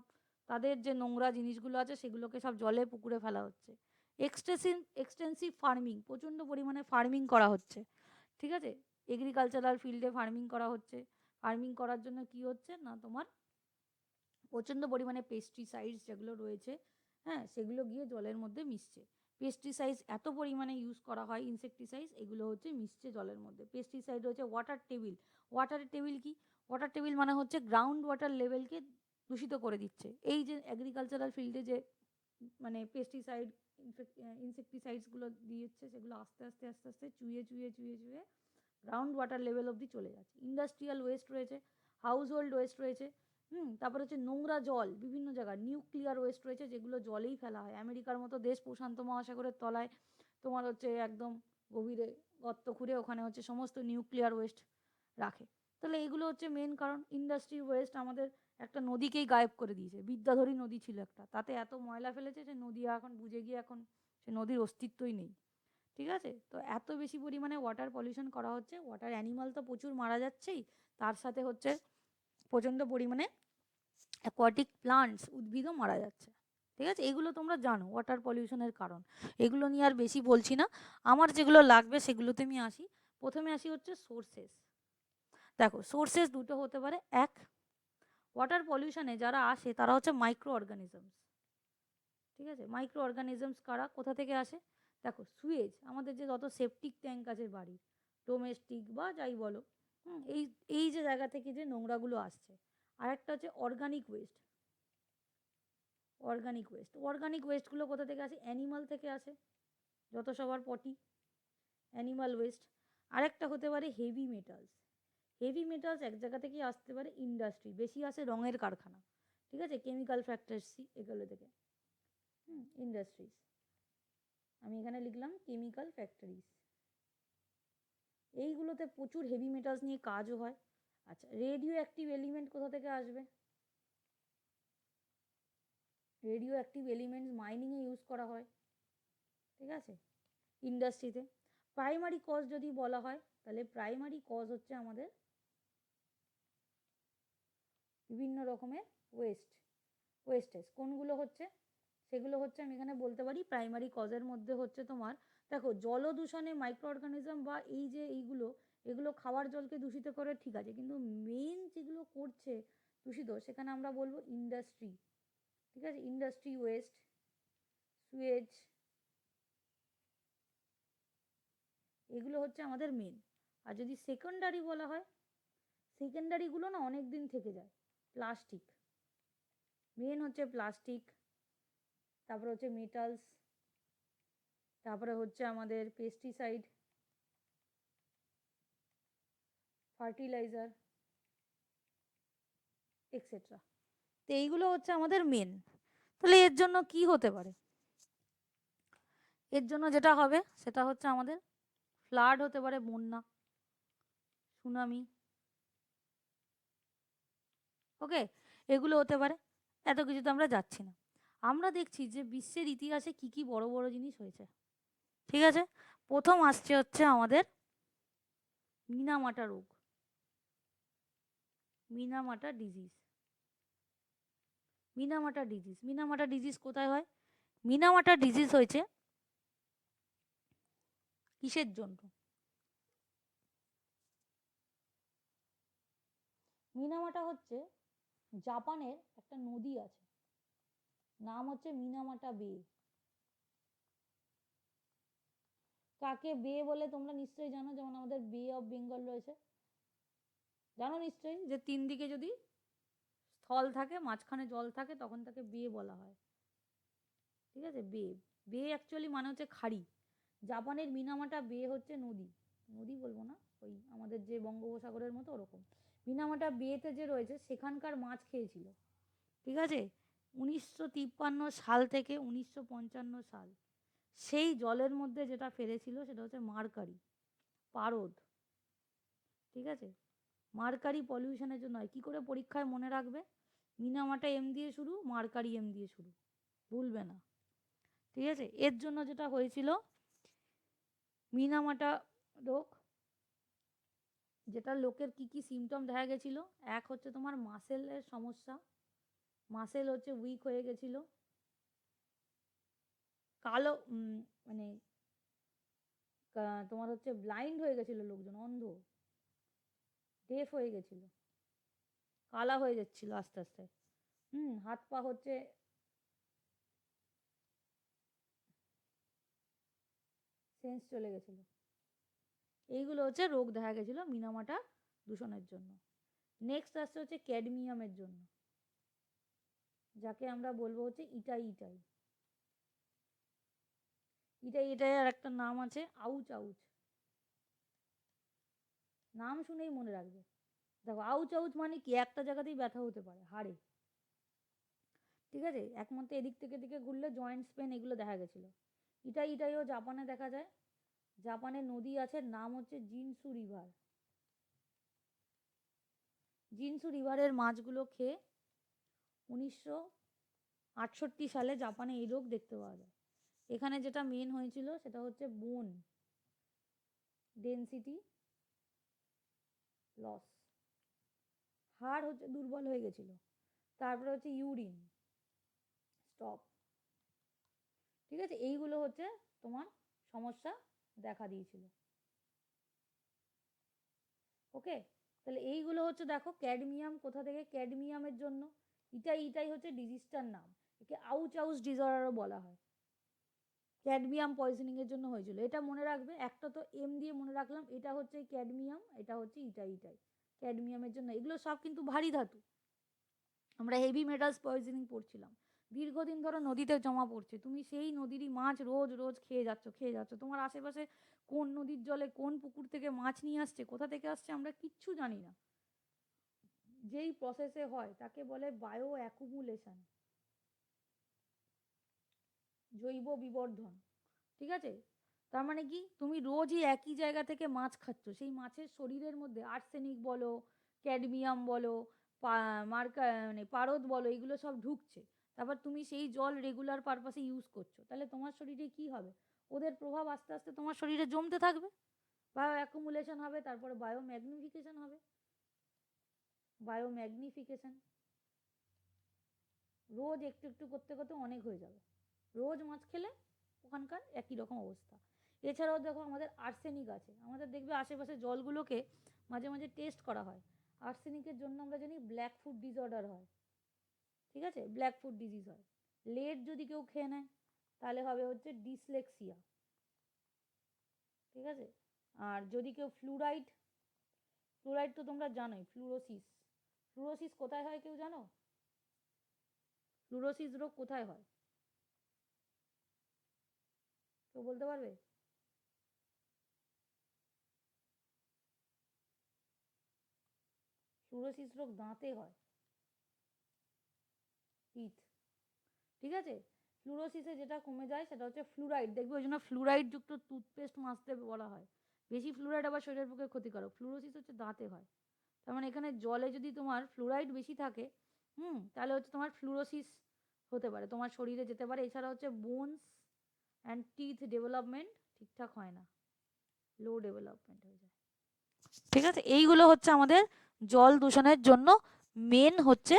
তাদের যে নোংরা জিনিসগুলো আছে সেগুলোকে সব জলে পুকুরে ফেলা হচ্ছে। এক্সটেন্সিভ ফার্মিং, প্রচণ্ড পরিমাণে ফার্মিং করা হচ্ছে, ঠিক আছে, এগ্রিকালচারাল ফিল্ডে ফার্মিং করা হচ্ছে। ফার্মিং করার জন্য কি হচ্ছে না, তোমার প্রচণ্ড পরিমাণে পেস্টিসাইডস যেগুলো রয়েছে, হ্যাঁ, সেগুলো গিয়ে জলের মধ্যে মিশছে। পেস্টিসাইডস এত পরিমাণে ইউজ করা হয়, ইনসেকটিসাইডস, এগুলো হচ্ছে মিশছে জলের মধ্যে। পেস্টিসাইড হচ্ছে ওয়াটার টেবিল, ওয়াটারের টেবিল কি, ওয়াটার টেবিল মানে হচ্ছে গ্রাউন্ড ওয়াটার লেভেলকে দূষিত করে দিচ্ছে। এই যে এগ্রিকালচারাল ফিল্ডে যে মানে পেস্টিসাইড, ইনসেকটিসাইডসগুলো দিচ্ছে, সেগুলো আস্তে আস্তে আস্তে আস্তে চুয়ে চুয়ে চুয়ে চুয়ে গ্রাউন্ড ওয়াটার লেভেল অবধি চলে যাচ্ছে। ইন্ডাস্ট্রিয়াল ওয়েস্ট রয়েছে, হাউস হোল্ড ওয়েস্ট রয়েছে, তারপরে হচ্ছে নোংরা জল, বিভিন্ন জায়গায় নিউক্লিয়ার ওয়েস্ট রয়েছে, যেগুলো জলেই ফেলা হয়। আমেরিকার মতো দেশ প্রশান্ত মহাসাগরের তলায় তোমার হচ্ছে একদম গভীরে গর্ত খুঁড়ে ওখানে হচ্ছে সমস্ত নিউক্লিয়ার ওয়েস্ট রাখে। তাহলে এগুলো হচ্ছে মেন কারণ। ইন্ডাস্ট্রি ওয়েস্ট আমাদের একটা নদীকেই গায়েব করে দিয়েছে, বিদ্যাধরী নদী ছিল একটা, তাতে এত ময়লা ফেলেছে যে নদী এখন বুঝে গিয়ে এখন সে নদীর অস্তিত্বই নেই, ঠিক আছে। তো এত বেশি পরিমাণে ওয়াটার পলিউশন করা হচ্ছে, ওয়াটার অ্যানিমাল তো প্রচুর মারা যাচ্ছেই, তার সাথে হচ্ছে প্রচণ্ড পরিমাণে অ্যাকোয়াটিক প্লান্টস, উদ্ভিদও মারা যাচ্ছে। ঠিক আছে, এগুলো তোমরা জানো ওয়াটার পলিউশনের কারণ, এগুলো নিয়ে আর বেশি বলছি না। আমার যেগুলো লাগবে সেগুলোতে আমি আসি। প্রথমে আসি হচ্ছে সোর্সেস। দেখো সোর্সেস দুটো হতে পারে। এক, ওয়াটার পলিউশনে যারা আসে তারা হচ্ছে মাইক্রো অর্গানিজমস। ঠিক আছে, মাইক্রো অর্গানিজমস কারা, কোথা থেকে আসে? দেখো সুয়েজ, আমাদের যে যত সেপটিক ট্যাঙ্ক আছে বাড়ির, ডোমেস্টিক বা যাই বলো, এই এই যে জায়গা থেকে যে নোংরাগুলো আসছে। আর একটা হচ্ছে অর্গানিক ওয়েস্ট। অর্গানিক ওয়েস্টগুলো কোথা থেকে আসে? অ্যানিমাল থেকে আসে, যত সবার পটি, অ্যানিমাল ওয়েস্ট। আরেকটা হতে পারে হেভি মেটালস। হেভি মেটালস এক জায়গা থেকে আসতে পারে ইন্ডাস্ট্রি, বেশি আসে রঙের কারখানা, ঠিক আছে, কেমিক্যাল ফ্যাক্টরি, এগুলো থেকে। ইন্ডাস্ট্রিজ, আমি এখানে লিখলাম কেমিক্যাল ফ্যাক্টরিজ, এইগুলোতে প্রচুর হেভি মেটালস নিয়ে কাজও হয়। আচ্ছা, রেডিও অ্যাক্টিভ এলিমেন্ট কোথা থেকে আসবে? রেডিও অ্যাক্টিভ এলিমেন্টস মাইনিংয়ে ইউজ করা হয়, ঠিক আছে, ইন্ডাস্ট্রিতে। প্রাইমারি কজ যদি বলা হয়, তাহলে প্রাইমারি কজ হচ্ছে আমাদের বিভিন্ন রকমের ওয়েস্টেজ। কোনগুলো হচ্ছে? সেগুলো হচ্ছে আমি এখানে বলতে পারি প্রাইমারি কজের মধ্যে হচ্ছে তোমার, দেখো জল দূষণে মাইক্রো অর্গানিজম বা এই যে এগুলো খাওয়ার জলকে দূষিত করে, ঠিক আছে, কিন্তু মেন যেগুলো করছে দূষিত, সেখানে আমরা বলবো ইন্ডাস্ট্রি, ঠিক আছে, ইন্ডাস্ট্রি ওয়েস্ট, সুয়েজ, এগুলো হচ্ছে আমাদের মেন। আর যদি সেকেন্ডারি বলা হয়, সেকেন্ডারিগুলো না অনেক দিন থেকে যায়। প্লাস্টিক, মেন হচ্ছে প্লাস্টিক, তারপরে হচ্ছে মেটালস, তারপরে হচ্ছে আমাদের পেস্টিসাইড, ফার্টিলাইজার, এক্সেট্রা। তো এইগুলো হচ্ছে আমাদের মেন। তাহলে এর জন্য কি হতে পারে? এর জন্য যেটা হবে সেটা হচ্ছে আমাদের ফ্লাড হতে পারে, বন্যা, সুনামি, ওকে, এগুলো হতে পারে। এত কিছু তো আমরা যাচ্ছি না। আমরা দেখছি যে বিশ্বের ইতিহাসে কি কি বড় বড় জিনিস হয়েছে, ঠিক আছে। প্রথম আসছে হচ্ছে আমাদের মিনামাটা রোগ, মিনামাটা ডিজিজ। মিনামাটা ডিজিজ কোথায় হয়? মিনামাটা ডিজিজ হয়েছে কিসের জন্য? মিনামাটা হচ্ছে জাপানের একটা নদী আছে, নাম হচ্ছে মিনামাটা বে। কাকে বে বলে তোমরা নিশ্চয়ই জানো, যেমন আমাদের বে অফ বেঙ্গল রয়েছে, জানো নিশ্চয়ই যে তিন দিকে যদি স্থল থাকে, মাঝখানে জল থাকে, তখন তাকে বে বলা হয়, ঠিক আছে। বে, বে অ্যাকচুয়ালি মানে হচ্ছে খাড়ি। জাপানের মিনামাটা বে হচ্ছে নদী, নদী বলবো না, ওই আমাদের যে বঙ্গোপসাগরের মতো ওরকম। মিনামাটা বেতে যে রয়েছে সেখানকার মাছ খেয়েছিল, ঠিক আছে, 1953 সাল থেকে 1955 সাল। সেই জলের মধ্যে যেটা ফেলেছিল সেটা হচ্ছে মার্কারি, পারদ, ঠিক আছে। মার্কারি পলিউশনের জন্য হয়। কী করে পরীক্ষায় মনে রাখবে? মিনামাটা এম দিয়ে শুরু, মার্কারি এম দিয়ে শুরু, ভুলবে না, ঠিক আছে। এর জন্য যেটা হয়েছিল মিনামাটা রোগ, যেটা লোকের কি কি সিমটম দেখা গেছিল, এক হচ্ছে তোমার মাসেলের সমস্যা, মাসেল হচ্ছে উইক হয়ে গেছিল, কালো মানে তোমার হচ্ছে ব্লাইন্ড হয়ে গেছিল লোকজন, অন্ধ, ডেফ হয়ে গেছিল, কালা হয়ে যাচ্ছিল আস্তে আস্তে। হাত পা হচ্ছে সেন্স চলে গেছিল। এইগুলো হচ্ছে রোগ দেখা গেছিল মিনামাটা দূষণের জন্য। নেক্সট আসছে হচ্ছে ক্যাডমিয়ামের জন্য, যাকে আমরা বলবো হচ্ছে ইটাই ইটাই। ইটাই ইটাই আর একটা নাম আছে আউচ আউচ, নাম শুনেই মনে রাখবে। দেখো আউচ আউচ মানে কি, একটা জায়গাতেই ব্যথা হতে পারে হাড়ে, ঠিক আছে, একমাত্র এদিক থেকে এদিকে ঘুরলে জয়েন্টস পেন, এগুলো দেখা গেছিলো। ইটাই ইটাইও জাপানে দেখা যায়। জাপানে নদী আছে, নাম হচ্ছে জিনসু রিভার। জিনসু রিভারের মাছগুলো খেয়ে 1968 সালে জাপানে এই রোগ দেখতে পাওয়া যায়। এখানে যেটা মেন হয়েছিল সেটা হচ্ছে বোন ডেন্সিটি লস, হাড় হচ্ছে দুর্বল হয়ে গেছিল। তারপরে হচ্ছে ইউরিন স্টপ, ঠিক আছে, এইগুলো হচ্ছে তোমার সমস্যা দেখা দিয়েছিল। ওকে, তাহলে এইগুলো হচ্ছে দেখো ক্যাডমিয়াম কোথা থেকে, ক্যাডমিয়ামের জন্য এটাই হচ্ছে ডিজিজটার নাম, একে আউচ ডিসঅর্ডারও বলা হয়। ক্যাডমিয়াম পয়জনিং এর জন্য হয়েছিল, এটা মনে রাখবে, একটা তো এম দিয়ে মনে রাখলাম, এটা হচ্ছে ক্যাডমিয়াম, এটা হচ্ছে ইটাই ক্যাডমিয়ামের জন্য। এগুলো সব কিন্তু ভারী ধাতু, আমরা হেভি মেটালস পয়জনিং পড়ছিলাম, দীর্ঘদিন ধরে নদীতে জমা পড়ছে, তুমি সেই নদীরই মাছ রোজ রোজ খেয়ে যাচ্ছ, তোমার আশেপাশে কোন নদীর জলে কোন পুকুর থেকে মাছ নিয়ে আসছে, কোথা থেকে আসছে আমরা কিচ্ছু জানি না। যেই প্রসেসে হয় তাকে বলে বায়ো অ্যাকুমুলেশন, জৈব বিবর্ধন। ঠিক আছে, তার মানে কি তুমি রোজই একই জায়গা থেকে মাছ খাচ্ছ, সেই মাছের শরীরের মধ্যে আর্সেনিক বলো, ক্যাডমিয়াম বলো, মানে পারদ বলো, এগুলো সব ঢুকছে, তারপর তুমি সেই জল রেগুলার পারপাসে ইউজ করছো, তাহলে তোমার শরীরে কি হবে, ওদের প্রভাব আস্তে আস্তে তোমার শরীরে জমতে থাকবে, বায়ো অ্যাকুমুলেশন হবে, তারপরে বায়োম্যাগনিফিকেশন হবে, বায়োম্যাগনিফিকেশন রোজ একটু একটু করতে করতে অনেক হয়ে যাবে, রোজ মাছ খেলে ওখানকার একই রকম অবস্থা। এছাড়াও দেখো আমাদের আর্সেনিক আছে, আমাদের দেখবে আশেপাশে জলগুলোকে মাঝে মাঝে টেস্ট করা হয়, আর্সেনিকের জন্য আমরা জানি ব্ল্যাক ফুড ডিসঅর্ডার হয়। ঠিক আছে, ব্ল্যাক ফুড ডিজিজ হয়, লেড যদি কেউ খেয়ে নেয় তাহলে হবে হচ্ছে ডিসলেক্সিয়া। ঠিক আছে, আর যদি কেউ ফ্লুরাইড, ফ্লুরাইড তো তোমরা জানোই, ফ্লুরোসিস, ফ্লুরোসিস কোথায় হয় কেউ জানো, ফ্লুরোসিস রোগ কোথায় হয় কেউ বলতে পারবে? ফ্লুরোসিস রোগ দাঁতে হয়, টিথ। ঠিক আছে, ফ্লুরোসিসে যেটা কমে যায় সেটা হচ্ছে ফ্লুরাইড, দেখবে ওই জন্য ফ্লুরাইড যুক্ত টুথপেস্ট মাজতে বলা হয়, বেশি ফ্লুরাইড আবার শরীরের পক্ষে ক্ষতিকারক। ফ্লুরোসিস হচ্ছে দাঁতে হয়, তার মানে এখানে জলে যদি তোমার ফ্লুরাইড বেশি থাকে, তাহলে হচ্ছে তোমার ফ্লুরোসিস হতে পারে, তোমার শরীরে যেতে পারে। এছাড়া হচ্ছে বোনস অ্যান্ড টিথ ডেভেলপমেন্ট ঠিকঠাক হয় না, লো ডেভেলপমেন্ট হয়ে যায়। ঠিক আছে, এইগুলো হচ্ছে আমাদের জল দূষণের জন্য মেন হচ্ছে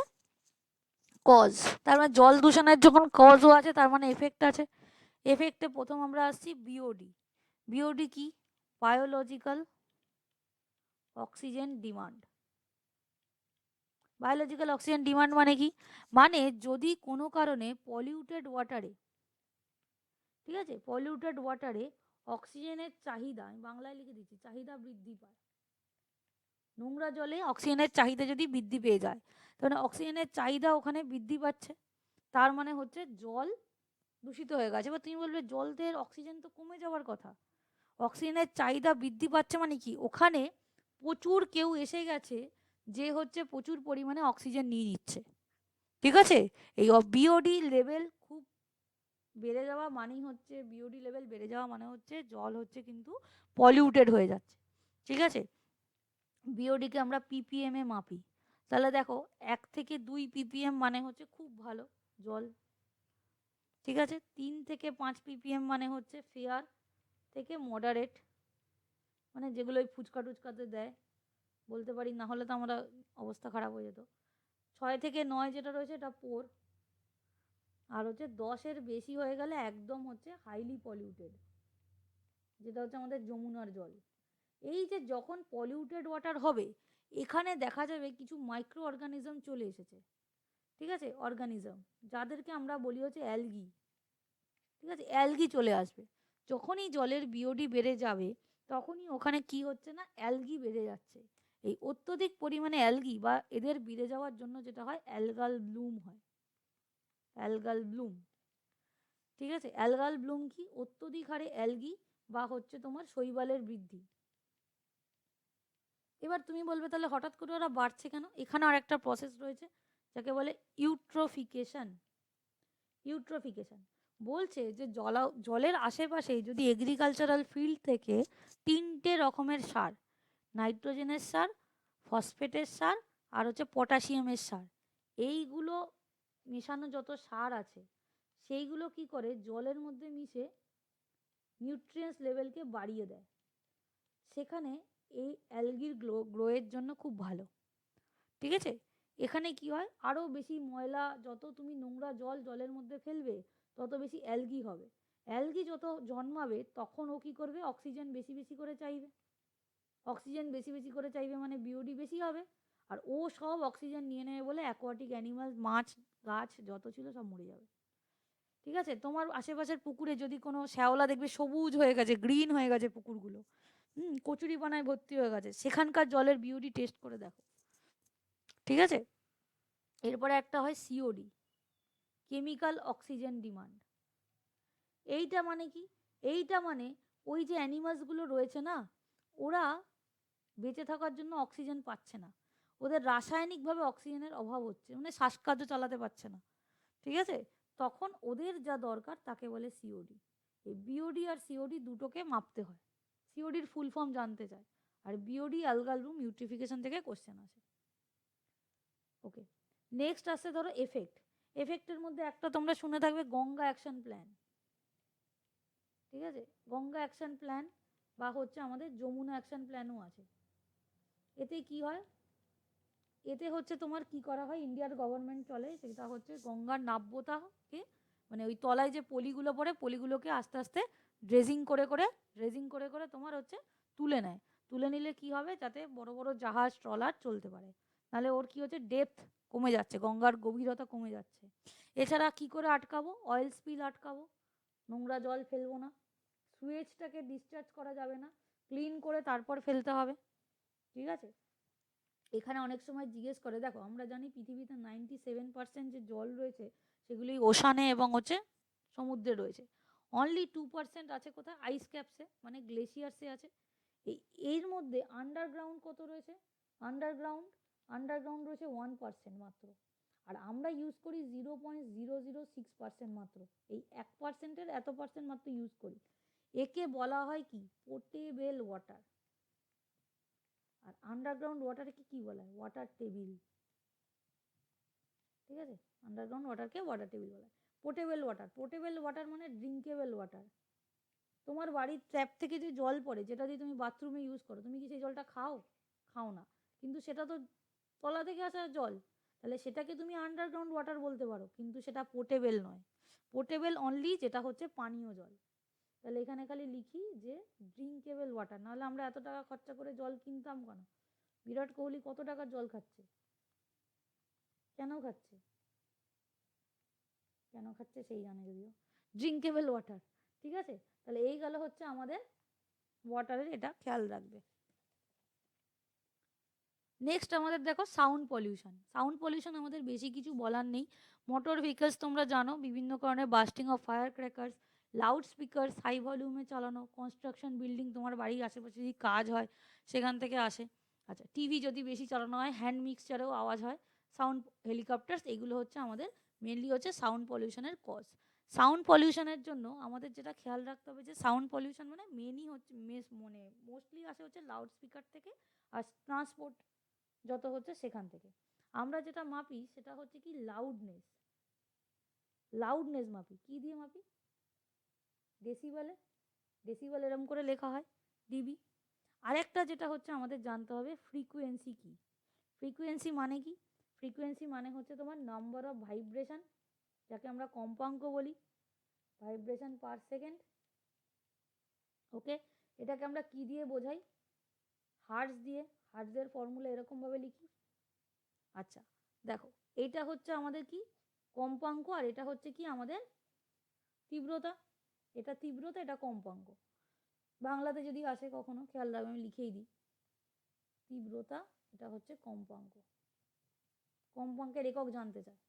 কজ। তার মানে জল দূষণের যখন কজও আছে তার মানে এফেক্ট আছে। এফেক্টে প্রথম আমরা আসছি বিওডি। বিওডি কি? Biological oxygen demand. Biological oxygen demand মানে কি? মানে যদি কোনো কারণে পলিউটেড ওয়াটারে, ঠিক আছে, পলিউটেড ওয়াটারে অক্সিজেনের চাহিদা, আমি বাংলায় লিখে দিচ্ছি, চাহিদা বৃদ্ধি পায়, নোংরা জলে অক্সিজেনের চাহিদা যদি বৃদ্ধি পেয়ে যায়, তাহলে অক্সিজেনের চাহিদা ওখানে বৃদ্ধি পাচ্ছে, তার মানে হচ্ছে জল দূষিত হয়ে গেছে। এবার তুমি বলবে জলের অক্সিজেন তো কমে যাওয়ার কথা, অক্সিজেনের চাহিদা বৃদ্ধি পাচ্ছে মানে কি, ওখানে প্রচুর কেউ এসে গেছে যে হচ্ছে প্রচুর পরিমাণে অক্সিজেন নিয়ে নিচ্ছে। ঠিক আছে, এই বিওডি লেভেল খুব বেড়ে যাওয়া মানেই হচ্ছে, বিওডি লেভেল বেড়ে যাওয়া মানে হচ্ছে জল হচ্ছে কিন্তু পলিউটেড হয়ে যাচ্ছে। ঠিক আছে, বিওডিকে আমরা পিপিএম এ মাপি, তাহলে দেখো 1 থেকে 2 ppm মানে হচ্ছে খুব ভালো জল। ঠিক আছে, 3 থেকে 5 ppm মানে হচ্ছে ফেয়ার থেকে মডারেট, মানে যেগুলো ওই ফুচকা টুচকাতে দেয় বলতে পারি, না হলে তো আমরা অবস্থা খারাপ হয়ে যেত। 6 থেকে 9 যেটা রয়েছে এটা পোর, আর হচ্ছে 10-এর বেশি হয়ে গেলে একদম হচ্ছে হাইলি পলিউটেড, যেটা হচ্ছে আমাদের যমুনার জল। এই যে যখন পলিউটেড ওয়াটার হবে, এখানে দেখা যাবে কিছু মাইক্রো অর্গানিজম চলে এসেছে। ঠিক আছে, অর্গানিজম যাদেরকে আমরা বলি হচ্ছে অ্যালগি। ঠিক আছে, অ্যালগি চলে আসবে, যখনই জলের বিওডি বেড়ে যাবে তখনই ওখানে কি হচ্ছে না, অ্যালগি বেড়ে যাচ্ছে। এই অত্যধিক পরিমাণে অ্যালগি বা এদের বেড়ে যাওয়ার জন্য যেটা হয় অ্যালগাল ব্লুম হয়, অ্যালগাল ব্লুম। ঠিক আছে, অ্যালগাল ব্লুম কি? অত্যধিক হারে অ্যালগি বা হচ্ছে তোমার শৈবালের বৃদ্ধি। এবার তুমি বলবে তাহলে হঠাৎ করে ওরা বাড়ছে কেন? এখানে আর একটা প্রসেস রয়েছে যাকে বলে ইউট্রোফিকেশন। ইউট্রোফিকেশন বলছে যে জলের আশেপাশে যদি এগ্রিকালচারাল ফিল্ড থেকে 3টে রকমের সার, নাইট্রোজেনের সার, ফসফেটের সার আর হচ্ছে পটাশিয়ামের সার, এইগুলো মেশানো যত সার আছে সেইগুলো কি করে জলের মধ্যে মিশে নিউট্রিয়েন্টস লেভেলকে বাড়িয়ে দেয়, সেখানে এই অ্যালগির গ্রোয়ের জন্য খুব ভালো। ঠিক আছে, এখানে কি হয়, আরও বেশি ময়লা, যত তুমি নোংরা জলের মধ্যে ফেলবে তত বেশি অ্যালগি হবে, অ্যালগি যত জন্মাবে তখন ও কি করবে, অক্সিজেন বেশি বেশি করে চাইবে। অক্সিজেন বেশি বেশি করে চাইবে মানে বিওডি বেশি হবে, আর ও সব অক্সিজেন নিয়ে নেবে বলে অ্যাকোয়াটিক অ্যানিমাল, মাছ গাছ যত ছিল সব মরে যাবে। ঠিক আছে, তোমার আশেপাশের পুকুরে যদি কোনো শ্যাওলা দেখবে সবুজ হয়ে গেছে, গ্রিন হয়ে গেছে পুকুরগুলো, কচুরি পানায় ভর্তি হয়ে গেছে, সেখানকার জলের বিওডি টেস্ট করে দেখো। ঠিক আছে, এরপরে একটা হয় সিওডি, কেমিক্যাল অক্সিজেন ডিমান্ড। এইটা মানে কি, এইটা মানে ওই যে অ্যানিমালসগুলো রয়েছে না, ওরা বেঁচে থাকার জন্য অক্সিজেন পাচ্ছে না, ওদের রাসায়নিকভাবে অক্সিজেনের অভাব হচ্ছে, মানে শ্বাসকার্য চালাতে পারছে না। ঠিক আছে, তখন ওদের যা দরকার তাকে বলে সিওডি। এই বিওডি আর সিওডি দুটোকে মাপতে হয়। সিওডির ফুল ফর্ম জানতে চায়, আর বিওডি অ্যালগাল ব্লুম ইউট্রিফিকেশন থেকে কোশ্চেন আসে। ওকে, নেক্সট আসছে ধরো এফেক্ট। এফেক্টের মধ্যে একটা তোমরা শুনে থাকবে গঙ্গা অ্যাকশন প্ল্যান। ঠিক আছে, গঙ্গা অ্যাকশন প্ল্যান বা হচ্ছে আমাদের যমুনা অ্যাকশন প্ল্যানও আছে। এতে কি হয়, এতে হচ্ছে তোমার কি করা হয়, ইন্ডিয়ার গভর্নমেন্ট চলে, সেটা হচ্ছে গঙ্গার নাব্যতাকে, মানে ওই তলায় যে পলিগুলো পড়ে পলিগুলোকে আস্তে আস্তে ড্রেজিং করে করে তোমার হচ্ছে তুলে নেয়। তুলে নিলে কি হবে, যাতে বড় বড় জাহাজ ট্রলার চলতে পারে, নাহলে ওর কি হচ্ছে ডেপথ কমে যাচ্ছে, গঙ্গার গভীরতা কমে যাচ্ছে। এছাড়া কি করে আটকাবো, অয়েল স্পিল আটকাবো, নোংরা জল ফেলবো না, সুয়েজটাকে ডিসচার্জ করা যাবে না, ক্লিন করে তারপর ফেলতে হবে। ঠিক আছে, এখানে অনেক সময় জিজ্ঞেস করে, দেখো আমরা জানি পৃথিবীতে 97% যে জল রয়েছে সেগুলি ওশানে এবং হচ্ছে সমুদ্রে রয়েছে। অনলি 2% আছে কোথায়, আইস ক্যাপসে মানে গ্লেশিয়ার্সে আছে। এর মধ্যে আন্ডারগ্রাউন্ড কত রয়েছে, আন্ডারগ্রাউন্ড রয়েছে 1% মাত্র, আর আমরা ইউজ করি 0.006% মাত্র। এই 1%-এর এত পার্সেন্ট মাত্র ইউজ করি। একে বলা হয় কি, পোর্টেবল ওয়াটার। আর আন্ডারগ্রাউন্ড ওয়াটারকে কি বলা হয়, ওয়াটার টেবিল। ঠিক আছে, আন্ডারগ্রাউন্ড ওয়াটারকে ওয়াটার টেবিল বলা হয়। পোর্টেবল ওয়াটার মানে ড্রিঙ্কেবল ওয়াটার। তোমার বাড়ির ট্যাপ থেকে যে জল পড়ে, যেটা দিয়ে তুমি বাথরুমে ইউজ করো, তুমি কি সেই জলটা খাও? খাও না, কিন্তু সেটা তো তলা থেকে আসা জল, তাহলে সেটাকে তুমি আন্ডারগ্রাউন্ড ওয়াটার বলতে পারো, কিন্তু সেটা পোর্টেবল নয়। পোর্টেবল অনলি যেটা হচ্ছে পানীয় জল। তাহলে এখানে খালি লিখি যে ড্রিঙ্কেবল ওয়াটার, নাহলে আমরা এত টাকা খরচা করে জল কিনতাম কেন? বিরাট কোহলি কত টাকার জল খাচ্ছে, কেন খাচ্ছে, সেই জানে যদিও, ড্রিঙ্কেবল ওয়াটার। ঠিক আছে, তাহলে এই গেল হচ্ছে আমাদের ওয়াটারের, এটা খেয়াল রাখবে। নেক্সট আমাদের দেখো সাউন্ড পলিউশন আমাদের বেশি কিছু বলার নেই। মোটর ভেহিকলস তোমরা জানো, বিভিন্ন কারণে bursting of fire crackers, loud speaker high ভলিউমে চালানো, কনস্ট্রাকশন বিল্ডিং, তোমার বাড়ির আশেপাশে যদি কাজ হয় সেখান থেকে আসে। আচ্ছা, টিভি যদি বেশি চালানো হয়, হ্যান্ড মিক্সচারেও আওয়াজ হয়, সাউন্ড, হেলিকপ্টার্স, এগুলো হচ্ছে আমাদের মেনলি হচ্ছে সাউন্ড পলিউশনের কজ। সাউন্ড পলিউশনের জন্য আমাদের যেটা খেয়াল রাখতে হবে, যে সাউন্ড পলিউশন মানে মেনই হচ্ছে মানে মোস্টলি আসে হচ্ছে লাউড স্পিকার থেকে, আর ট্রান্সপোর্ট যত হচ্ছে সেখান থেকে। আমরা যেটা মাপি সেটা হচ্ছে কি লাউডনেস মাপি, কি দিয়ে মাপি, ডেসিবেল এরম করে লেখা হয়, ডিবি। আরেকটা যেটা হচ্ছে আমাদের জানতে হবে, ফ্রিকোয়েন্সি কি। ফ্রিকোয়েন্সি মানে কি, ফ্রিকোয়েন্সি মানে হচ্ছে তোমার নাম্বার অফ ভাইব্রেশন, যাকে আমরা কম্পাঙ্ক বলি, ভাইব্রেশন পার সেকেন্ড। ওকে, এটাকে আমরা কি দিয়ে বোঝাই, হার্টজ দিয়ে। হার্টজের ফর্মুলা এরকম ভাবে লিখি। আচ্ছা, দেখো এইটা হচ্ছে আমাদের কি কম্পাঙ্ক, আর এটা হচ্ছে কি আমাদের তীব্রতা। এটা তীব্রতা, এটা কম্পাঙ্ক। বাংলাতে যদি আসে কখনো খেয়াল রাখবে, আমি লিখেই দিই, তীব্রতা, এটা হচ্ছে কম্পাঙ্ক। কম্পাঙ্কের একক জানতে চায়।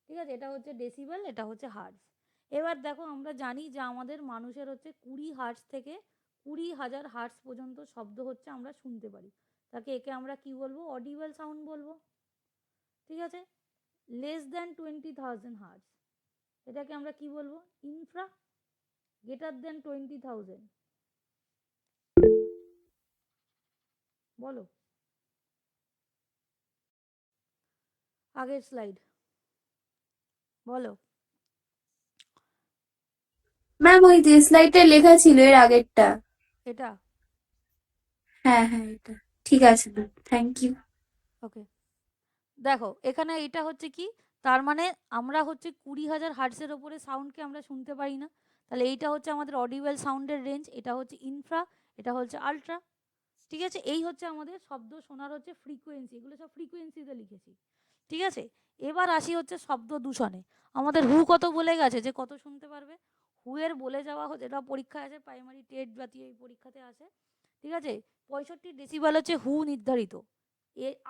ঠিক আছে, এটা হচ্ছে ডেসিবেল, এটা হচ্ছে হার্টজ। এবার দেখো আমরা জানি যে আমাদের মানুষের হচ্ছে 20 হার্টজ থেকে 20,000 হার্টজ পর্যন্ত শব্দ হচ্ছে আমরা শুনতে পারি, তাকে একে আমরা কি বলবো, অডিবল সাউন্ড বলবো। ঠিক আছে, লেস দ্যান 20,000 হার্টজ, এটাকে আমরা কি বলবো, ইনফ্রা। গ্রেটার দ্যান 20,000, বলো, আগের স্লাইড বলো। ম্যাম ওই যে স্লাইডে লেখা ছিল এর আগেরটা। এটা হ্যাঁ হ্যাঁ, এটা ঠিক আছে ম্যাম, থ্যাংক ইউ। ওকে, দেখো এখানে এটা হচ্ছে কি, তার মানে আমরা হচ্ছে 20,000 হার্টসের ওপরে সাউন্ডকে আমরা শুনতে পারি না, তাহলে এইটা হচ্ছে আমাদের অডিবল সাউন্ডের রেঞ্জ, এটা হচ্ছে ইনফ্রা, এটা হচ্ছে আলট্রা। ঠিক আছে, এই হচ্ছে আমাদের শব্দ শোনার হচ্ছে ফ্রিকোয়েন্সি, এগুলো সব ফ্রিকোয়েন্সিতে লিখেছি। ঠিক আছে, এবার আসি হচ্ছে শব্দ দূষণে। আমাদের হু কত বলে গেছে যে কত শুনতে পারবে, হু এর বলে যাওয়া হচ্ছে, এটা পরীক্ষায় আছে, প্রাইমারি টেট জাতীয় এই পরীক্ষাতে আসে। ঠিক আছে, 65 ডেসিবেল হচ্ছে হু নির্ধারিত।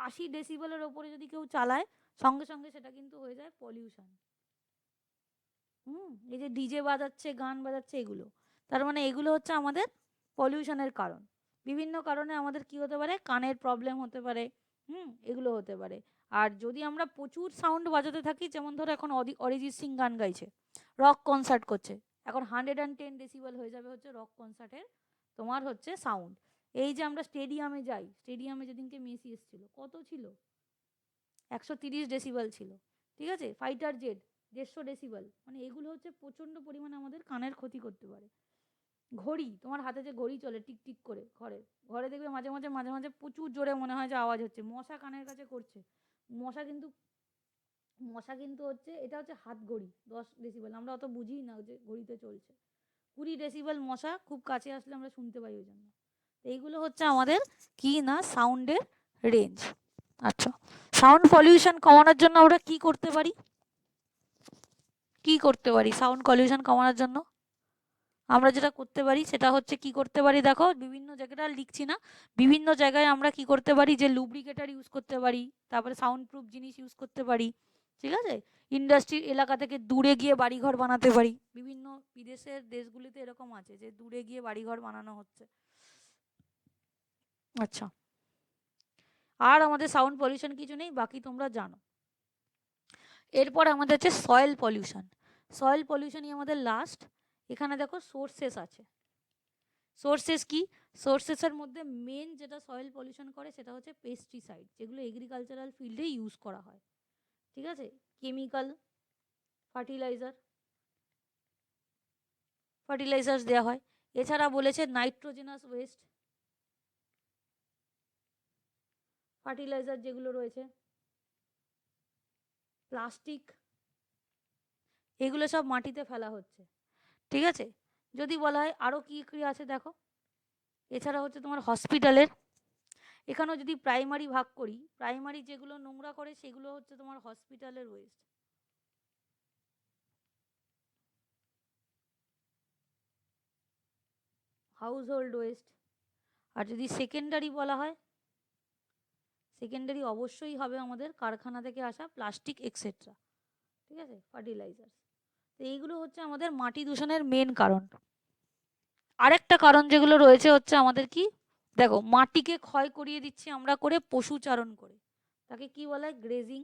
80 ডেসিবেলের ওপরে যদি কেউ চালায় সঙ্গে সঙ্গে সেটা কিন্তু হয়ে যায় পলিউশন। এই যে ডিজে বাজাচ্ছে, গান বাজাচ্ছে, এগুলো তার মানে এগুলো হচ্ছে আমাদের পলিউশনের কারণ। বিভিন্ন কারণে আমাদের কি হতে পারে, কানের প্রবলেম হতে পারে, এগুলো হতে পারে। আর যদি আমরা প্রচুর সাউন্ড বাজাতে থাকি, যেমন ধরো এখন অরিজিৎ সিং গান গাইছে, রক কনসার্ট করছে, এখন 110 ডেসিবেল হয়ে যাবে হচ্ছে রক কনসার্টের তোমার হচ্ছে সাউন্ড। এই যে আমরা স্টেডিয়ামে যাই, স্টেডিয়ামে যেদিনকে মেসি এসেছিল কত ছিল, 130 ডেসিবেল ছিল। ঠিক আছে, ফাইটার জেট 150 ডেসিবেল, মানে এগুলো হচ্ছে প্রচণ্ড পরিমাণে আমাদের কানের ক্ষতি করতে পারে। ঘড়ি, তোমার হাতে যে ঘড়ি চলে টিক টিক করে, ঘরে ঘরে দেখবে মাঝে মাঝে মাঝে মাঝে প্রচুর জোরে মনে হয় যে আওয়াজ হচ্ছে, মশা কানের কাছে করছে। মশা কিন্তু হচ্ছে, এটা হচ্ছে হাত ঘড়ি 10 ডেসিবেল, আমরা অত বুঝি না যে ঘড়িতে চলছে। 20 ডেসিবেল মশা খুব কাছে আসলে আমরা শুনতে পাই ওই জন্য। এইগুলো হচ্ছে আমাদের কি না সাউন্ডের রেঞ্জ। আচ্ছা, সাউন্ড পলিউশন কমানোর জন্য আমরা কি করতে পারি, সাউন্ড পলিউশন কমানোর জন্য আমরা যেটা করতে পারি সেটা হচ্ছে কি করতে পারি, দেখো বিভিন্ন জায়গাটা লিখছি না, বিভিন্ন জায়গায় আমরা কি করতে পারি, যে লুব্রিকেটার ইউজ করতে পারি, তারপরে সাউন্ড প্রুফ জিনিস ইউজ করতে পারি। ঠিক আছে, ইন্ডাস্ট্রির এলাকা থেকে দূরে গিয়ে বাড়িঘর বানাতে পারি, বিভিন্ন বিদেশের দেশগুলিতে এরকম আছে যে দূরে গিয়ে বাড়িঘর বানানো হচ্ছে। আচ্ছা, আর আমাদের সাউন্ড পলিউশন কিছু নেই, বাকি তোমরা জানো। এরপর আমাদের হচ্ছে সয়েল পলিউশন। সয়েল পলিউশনই আমাদের লাস্ট। এখানে দেখো সোর্সেস আছে। সোর্সেস কি, সোর্সেসের মধ্যে মেন যেটা সয়েল পলিউশন করে সেটা হচ্ছে পেস্টিসাইড, যেগুলো এগ্রিকালচারাল ফিল্ডে ইউজ করা হয়। ঠিক আছে, কেমিক্যাল ফার্টিলাইজার্স দেওয়া হয়। এছাড়া বলেছে নাইট্রোজেনাস ওয়েস্ট ফার্টিলাইজার যেগুলো রয়েছে, প্লাস্টিক, এগুলো সব মাটিতে ফেলা হচ্ছে। ঠিক আছে, যদি বলা হয় আরও কী কী আছে দেখো, এছাড়া হচ্ছে তোমার হসপিটালের, এখানেও যদি প্রাইমারি ভাগ করি, প্রাইমারি যেগুলো নোংরা করে সেগুলো হচ্ছে তোমার হসপিটালের ওয়েস্ট, হাউস হোল্ড ওয়েস্ট। আর যদি সেকেন্ডারি বলা হয়, সেকেন্ডারি অবশ্যই হবে আমাদের কারখানা থেকে আসা প্লাস্টিক এক্সেট্রা। ঠিক আছে, ফার্টিলাইজার। তো এইগুলো হচ্ছে আমাদের মাটি দূষণের মেন কারণ। আরেকটা কারণ যেগুলো রয়েছে হচ্ছে আমাদের কি, দেখো মাটিকে ক্ষয় করিয়ে দিচ্ছি আমরা করে পশুচারণ করে, তাকে কি বলা হয়, গ্রেজিং।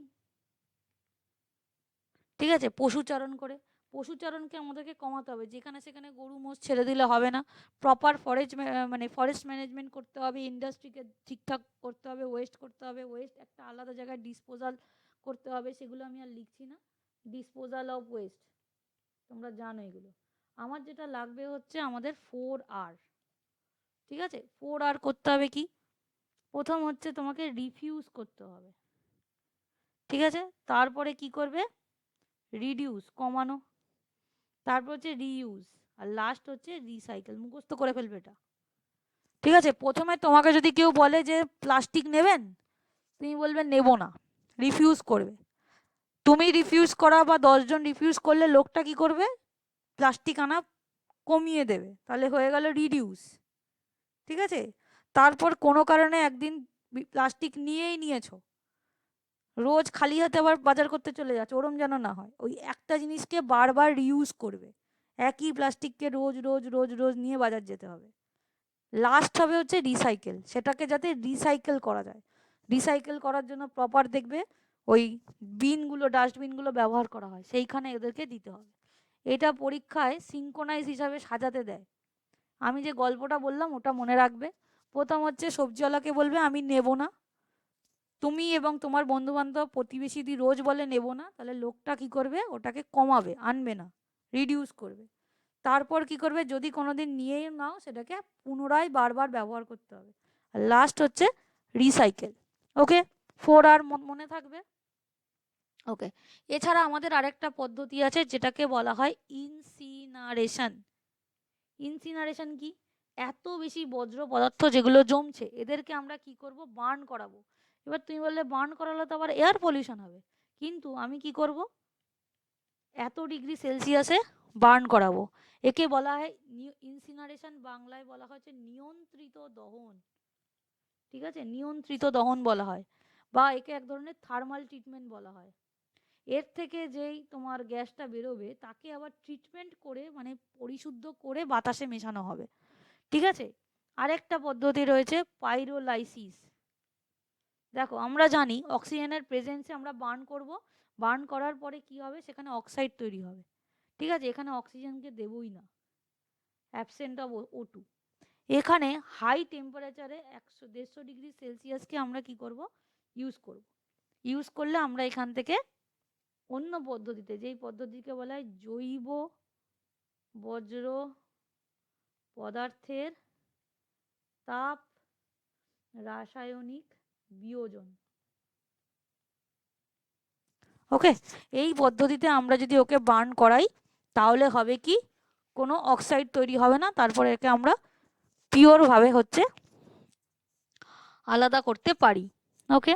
ঠিক আছে, পশুচারণ করে, পশুচারণকে আমাদেরকে কমাতে হবে, যেখানে সেখানে গরু মোষ ছেড়ে দিলে হবে না, প্রপার ফরেস্ট ম্যানেজমেন্ট করতে হবে, ইন্ডাস্ট্রিকে ঠিকঠাক করতে হবে, ওয়েস্ট করতে হবে, ওয়েস্ট একটা আলাদা জায়গায় ডিসপোজাল করতে হবে, সেগুলো আমি আর লিখছি না, ডিসপোজাল অফ ওয়েস্ট, তোমরা জানো এগুলো। আমার যেটা লাগবে হচ্ছে আমাদের 4R। ঠিক আছে, 4R করতে হবে কি, প্রথম হচ্ছে তোমাকে রিফিউজ করতে হবে। ঠিক আছে, তারপরে কি করবে, রিডিউস কমানো, তারপর হচ্ছে রিইউজ, আর লাস্ট হচ্ছে রিসাইকেল। মুখস্থ করে ফেলবে এটা। ঠিক আছে, প্রথমে তোমাকে যদি কেউ বলে যে প্লাস্টিক নেবেন, তুমি বলবে নেব না, রিফিউজ করবে। তুমি রিফিউজ করা বা 10 জন রিফিউজ করলে লোকটা কি করবে, প্লাস্টিক আনা কমিয়ে দেবে, তাহলে হয়ে গেল রিডিউস। ঠিক আছে, তারপর কোনো কারণে একদিন প্লাস্টিক নিয়েছো, রোজ খালি হাতে আবার বাজার করতে চলে যাচ্ছে, ওরম যেন না হয়, ওই একটা জিনিসকে বারবার রিউজ করবে, একই প্লাস্টিককে রোজ রোজ রোজ রোজ নিয়ে বাজার যেতে হবে। লাস্ট হবে হচ্ছে রিসাইকেল, সেটাকে যাতে রিসাইকেল করা যায়, রিসাইকেল করার জন্য প্রপার দেখবে ওই বিনগুলো, ডাস্টবিনগুলো ব্যবহার করা হয়, সেইখানে এদেরকে দিতে হবে। এটা পরীক্ষায় সিঙ্কোনাইজ হিসাবে সাজাতে দেয়। আমি যে গল্পটা বললাম ওটা মনে রাখবে। প্রথম হচ্ছে সবজিওয়ালাকে বলবে আমি নেব না, তুমি এবং তোমার বন্ধু বান্ধব প্রতিবেশী যদি রোজ বলে নেব না, তাহলে লোকটা কি করবে, ওটাকে কমাবে, আনবে না, রিডিউস করবে। তারপর কি করবে, যদি কোনোদিন নিয়ে নাও সেটাকে পুনরায় বারবার ব্যবহার করতে হবে। আর লাস্ট হচ্ছে রিসাইকেল। ওকে, 4R মনে থাকবে। ওকে, এছাড়া আমাদের আরেকটা পদ্ধতি আছে যেটাকে বলা হয় ইনসিনারেশন। ইনসিনারেশন কি? এত বেশি বজ্র পদার্থ যেগুলো জমছে এদেরকে আমরা কি করব, বার্ন করাবো। এবার তুমি বললে বার্ন করালে তো আবার এয়ার পলিউশন হবে, কিন্তু আমি কি করব, এত ডিগ্রি সেলসিয়াসে বার্ন করাবো। একে বলা হয় ইনসিনারেশন, বাংলায় বলা হচ্ছে নিয়ন্ত্রিত দহন। ঠিক আছে, নিয়ন্ত্রিত দহন বলা হয়, বা একে এক ধরনের থার্মাল ট্রিটমেন্ট বলা হয়। এর থেকে যেই তোমার গ্যাসটা বেরোবে তাকে আবার ট্রিটমেন্ট করে, মানে পরিশুদ্ধ করে বাতাসে মেশানো হবে। ঠিক আছে, আরেকটা পদ্ধতি রয়েছে পাইরোলাইসিস। দেখো আমরা জানি অক্সিজেনের প্রেজেন্সে আমরা বার্ন করব, বার্ন করার পরে কি হবে, সেখানে অক্সাইড তৈরি হবে। ঠিক আছে, এখানে অক্সিজেনকে দেবই না, অ্যাবসেন্ট অফ O2। এখানে হাই টেম্পারেচারে 100-150 ডিগ্রি সেলসিয়াসকে আমরা কি করব, ইউজ করব। ইউজ করলে আমরা এখান থেকে অন্য পদ্ধতিতে, যেই পদ্ধতিকে বলা হয় জৈব বজ্র পদার্থের তাপ রাসায়নিক বিয়োজন, ওকে, এই পদ্ধতিতে আমরা যদি ওকে বার্ন করাই তাহলে হবে কি, কোনো অক্সাইড তৈরি হবে না, তারপরে একে আমরা পিওর ভাবে হচ্ছে আলাদা করতে পারি। ওকে,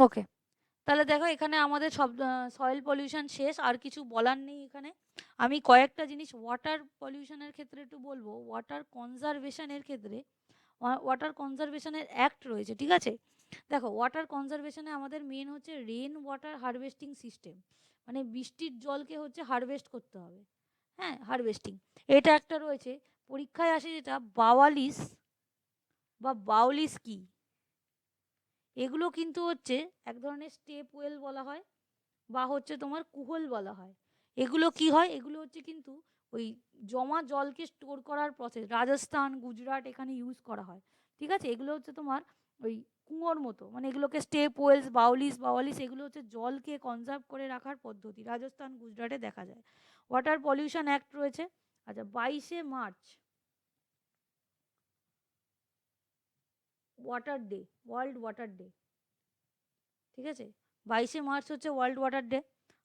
ওকে, তাহলে দেখো এখানে আমাদের সব সয়েল পলিউশন শেষ, আর কিছু বলার নেই এখানে। আমি কয়েকটা জিনিস ওয়াটার পলিউশনের ক্ষেত্রে একটু বলবো। ওয়াটার কনজারভেশনের ক্ষেত্রে ওয়াটার কনজারভেশনের অ্যাক্ট রয়েছে। ঠিক আছে, দেখো ওয়াটার কনজারভেশনে আমাদের মেন হচ্ছে রেন ওয়াটার হারভেস্টিং সিস্টেম, মানে বৃষ্টির জলকে হচ্ছে হারভেস্ট করতে হবে। হ্যাঁ, হারভেস্টিং, এটা একটা রয়েছে। পরীক্ষায় আসে যেটা বাওয়ালিস বা বাউলিস কি, এগুলো কিন্তু হচ্ছে এক ধরনের স্টেপ ওয়েল বলা হয়, বা হচ্ছে তোমার কুহল বলা হয়। এগুলো কি হয়, এগুলো হচ্ছে কিন্তু ওই জমা জলকে স্টোর করার প্রসেস, রাজস্থান গুজরাট এখানে ইউজ করা হয়। ঠিক আছে, এগুলো হচ্ছে তোমার ওই কুয়োর মতো, মানে এগুলোকে স্টেপ ওয়েলস, বাউলিস বাওয়ালিস, এগুলো হচ্ছে জলকে কনজার্ভ করে রাখার পদ্ধতি, রাজস্থান গুজরাটে দেখা যায়। ওয়াটার পলিউশন অ্যাক্ট রয়েছে। আচ্ছা, 22শে March water day, world water day. ঠিক আছে, 22শে মার্চ হচ্ছে ওয়ার্ল্ড ওয়াটার ডে।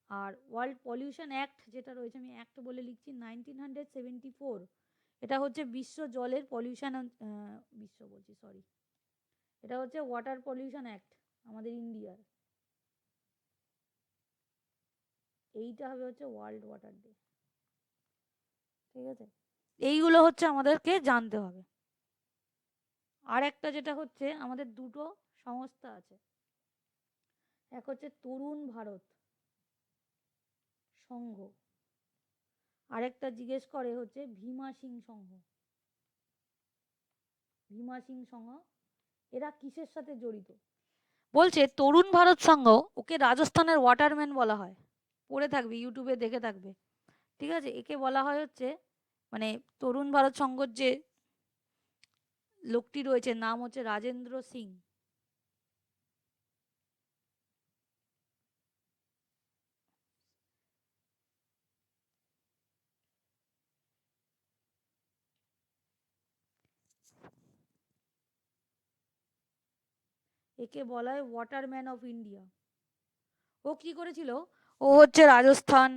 আর ওয়ার্ল্ড পলিউশন অ্যাক্ট যেটা রয়েছে, আমি অ্যাক্ট বলে লিখছি, 1974, এটা হচ্ছে বিশ্ব জলের পলিউশন, বিশ্ব বলছি সরি, এটা হচ্ছে ওয়াটার পলিউশন অ্যাক্ট আমাদের ইন্ডিয়ার। এইটা হবে হচ্ছে ওয়ার্ল্ড ওয়াটার ডে। ঠিক আছে, এইগুলো হচ্ছে আমাদেরকে জানতে হবে। আর একটা যেটা হচ্ছে, আমাদের দুটো সংস্থা আছে, এক হচ্ছে তরুণ ভারত সংঘ, আরেকটা জিজ্ঞেস করে হচ্ছে ভীমা সিং সংঘ। ভীমা সিং সংঘ, এরা কিসের সাথে জড়িত? বলছে তরুণ ভারত সংঘ, ওকে রাজস্থানের ওয়াটারম্যান বলা হয়, পড়ে থাকবে ইউটিউবে দেখে থাকবে। ঠিক আছে, একে বলা হয় হচ্ছে, মানে তরুণ ভারত সংঘর যে লোকটি রয়েছে নাম হচ্ছে রাজেন্দ্র সিং। একে বলা হয় ওয়াটারম্যান অফ ইন্ডিয়া। ও কি করেছিল, ও হচ্ছে রাজস্থান,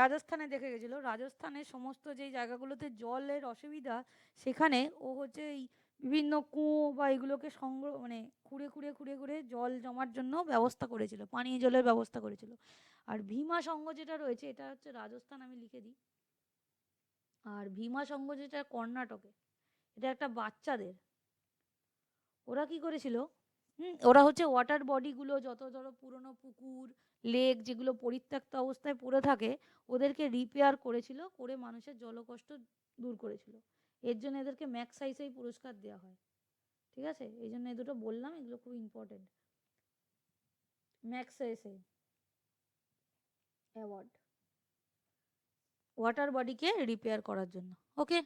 রাজস্থানে দেখে গেছিল, রাজস্থানের সমস্ত যেই জায়গাগুলোতে জলের অসুবিধা, সেখানে ও হচ্ছে এই বিভিন্ন কুয়ো বা এগুলোকে সংগ্রহ, মানে খুঁড়ে খুঁড়ে খুঁড়ে খুঁড়ে জল জমার জন্য ব্যবস্থা করেছিল, পানীয় জলের ব্যবস্থা করেছিল। আর ভীমা সংঘ যেটা রয়েছে এটা হচ্ছে রাজস্থান, আমি লিখে দিই। আর ভীমা সংঘ যেটা কর্ণাটকে, এটা একটা বাচ্চাদের, ওরা কি করেছিল, ওরা হচ্ছে ওয়াটার বডিগুলো, যত ধরো পুরনো পুকুর, লেক যেগুলো পরিত্যক্ত অবস্থায় পড়ে থাকে, ওদেরকে রিপেয়ার করেছিল, করে মানুষের জলকষ্ট দূর করেছিল। এর জন্য এদেরকে ম্যাগসাইসেই পুরস্কার দেওয়া হয়। ঠিক আছে, এই জন্য এই দুটো বললাম, এগুলো খুব ইম্পর্টেন্ট। ম্যাগসাইসে অ্যাওয়ার্ড, ওয়াটার বডিকে রিপেয়ার করার জন্য। ওকে।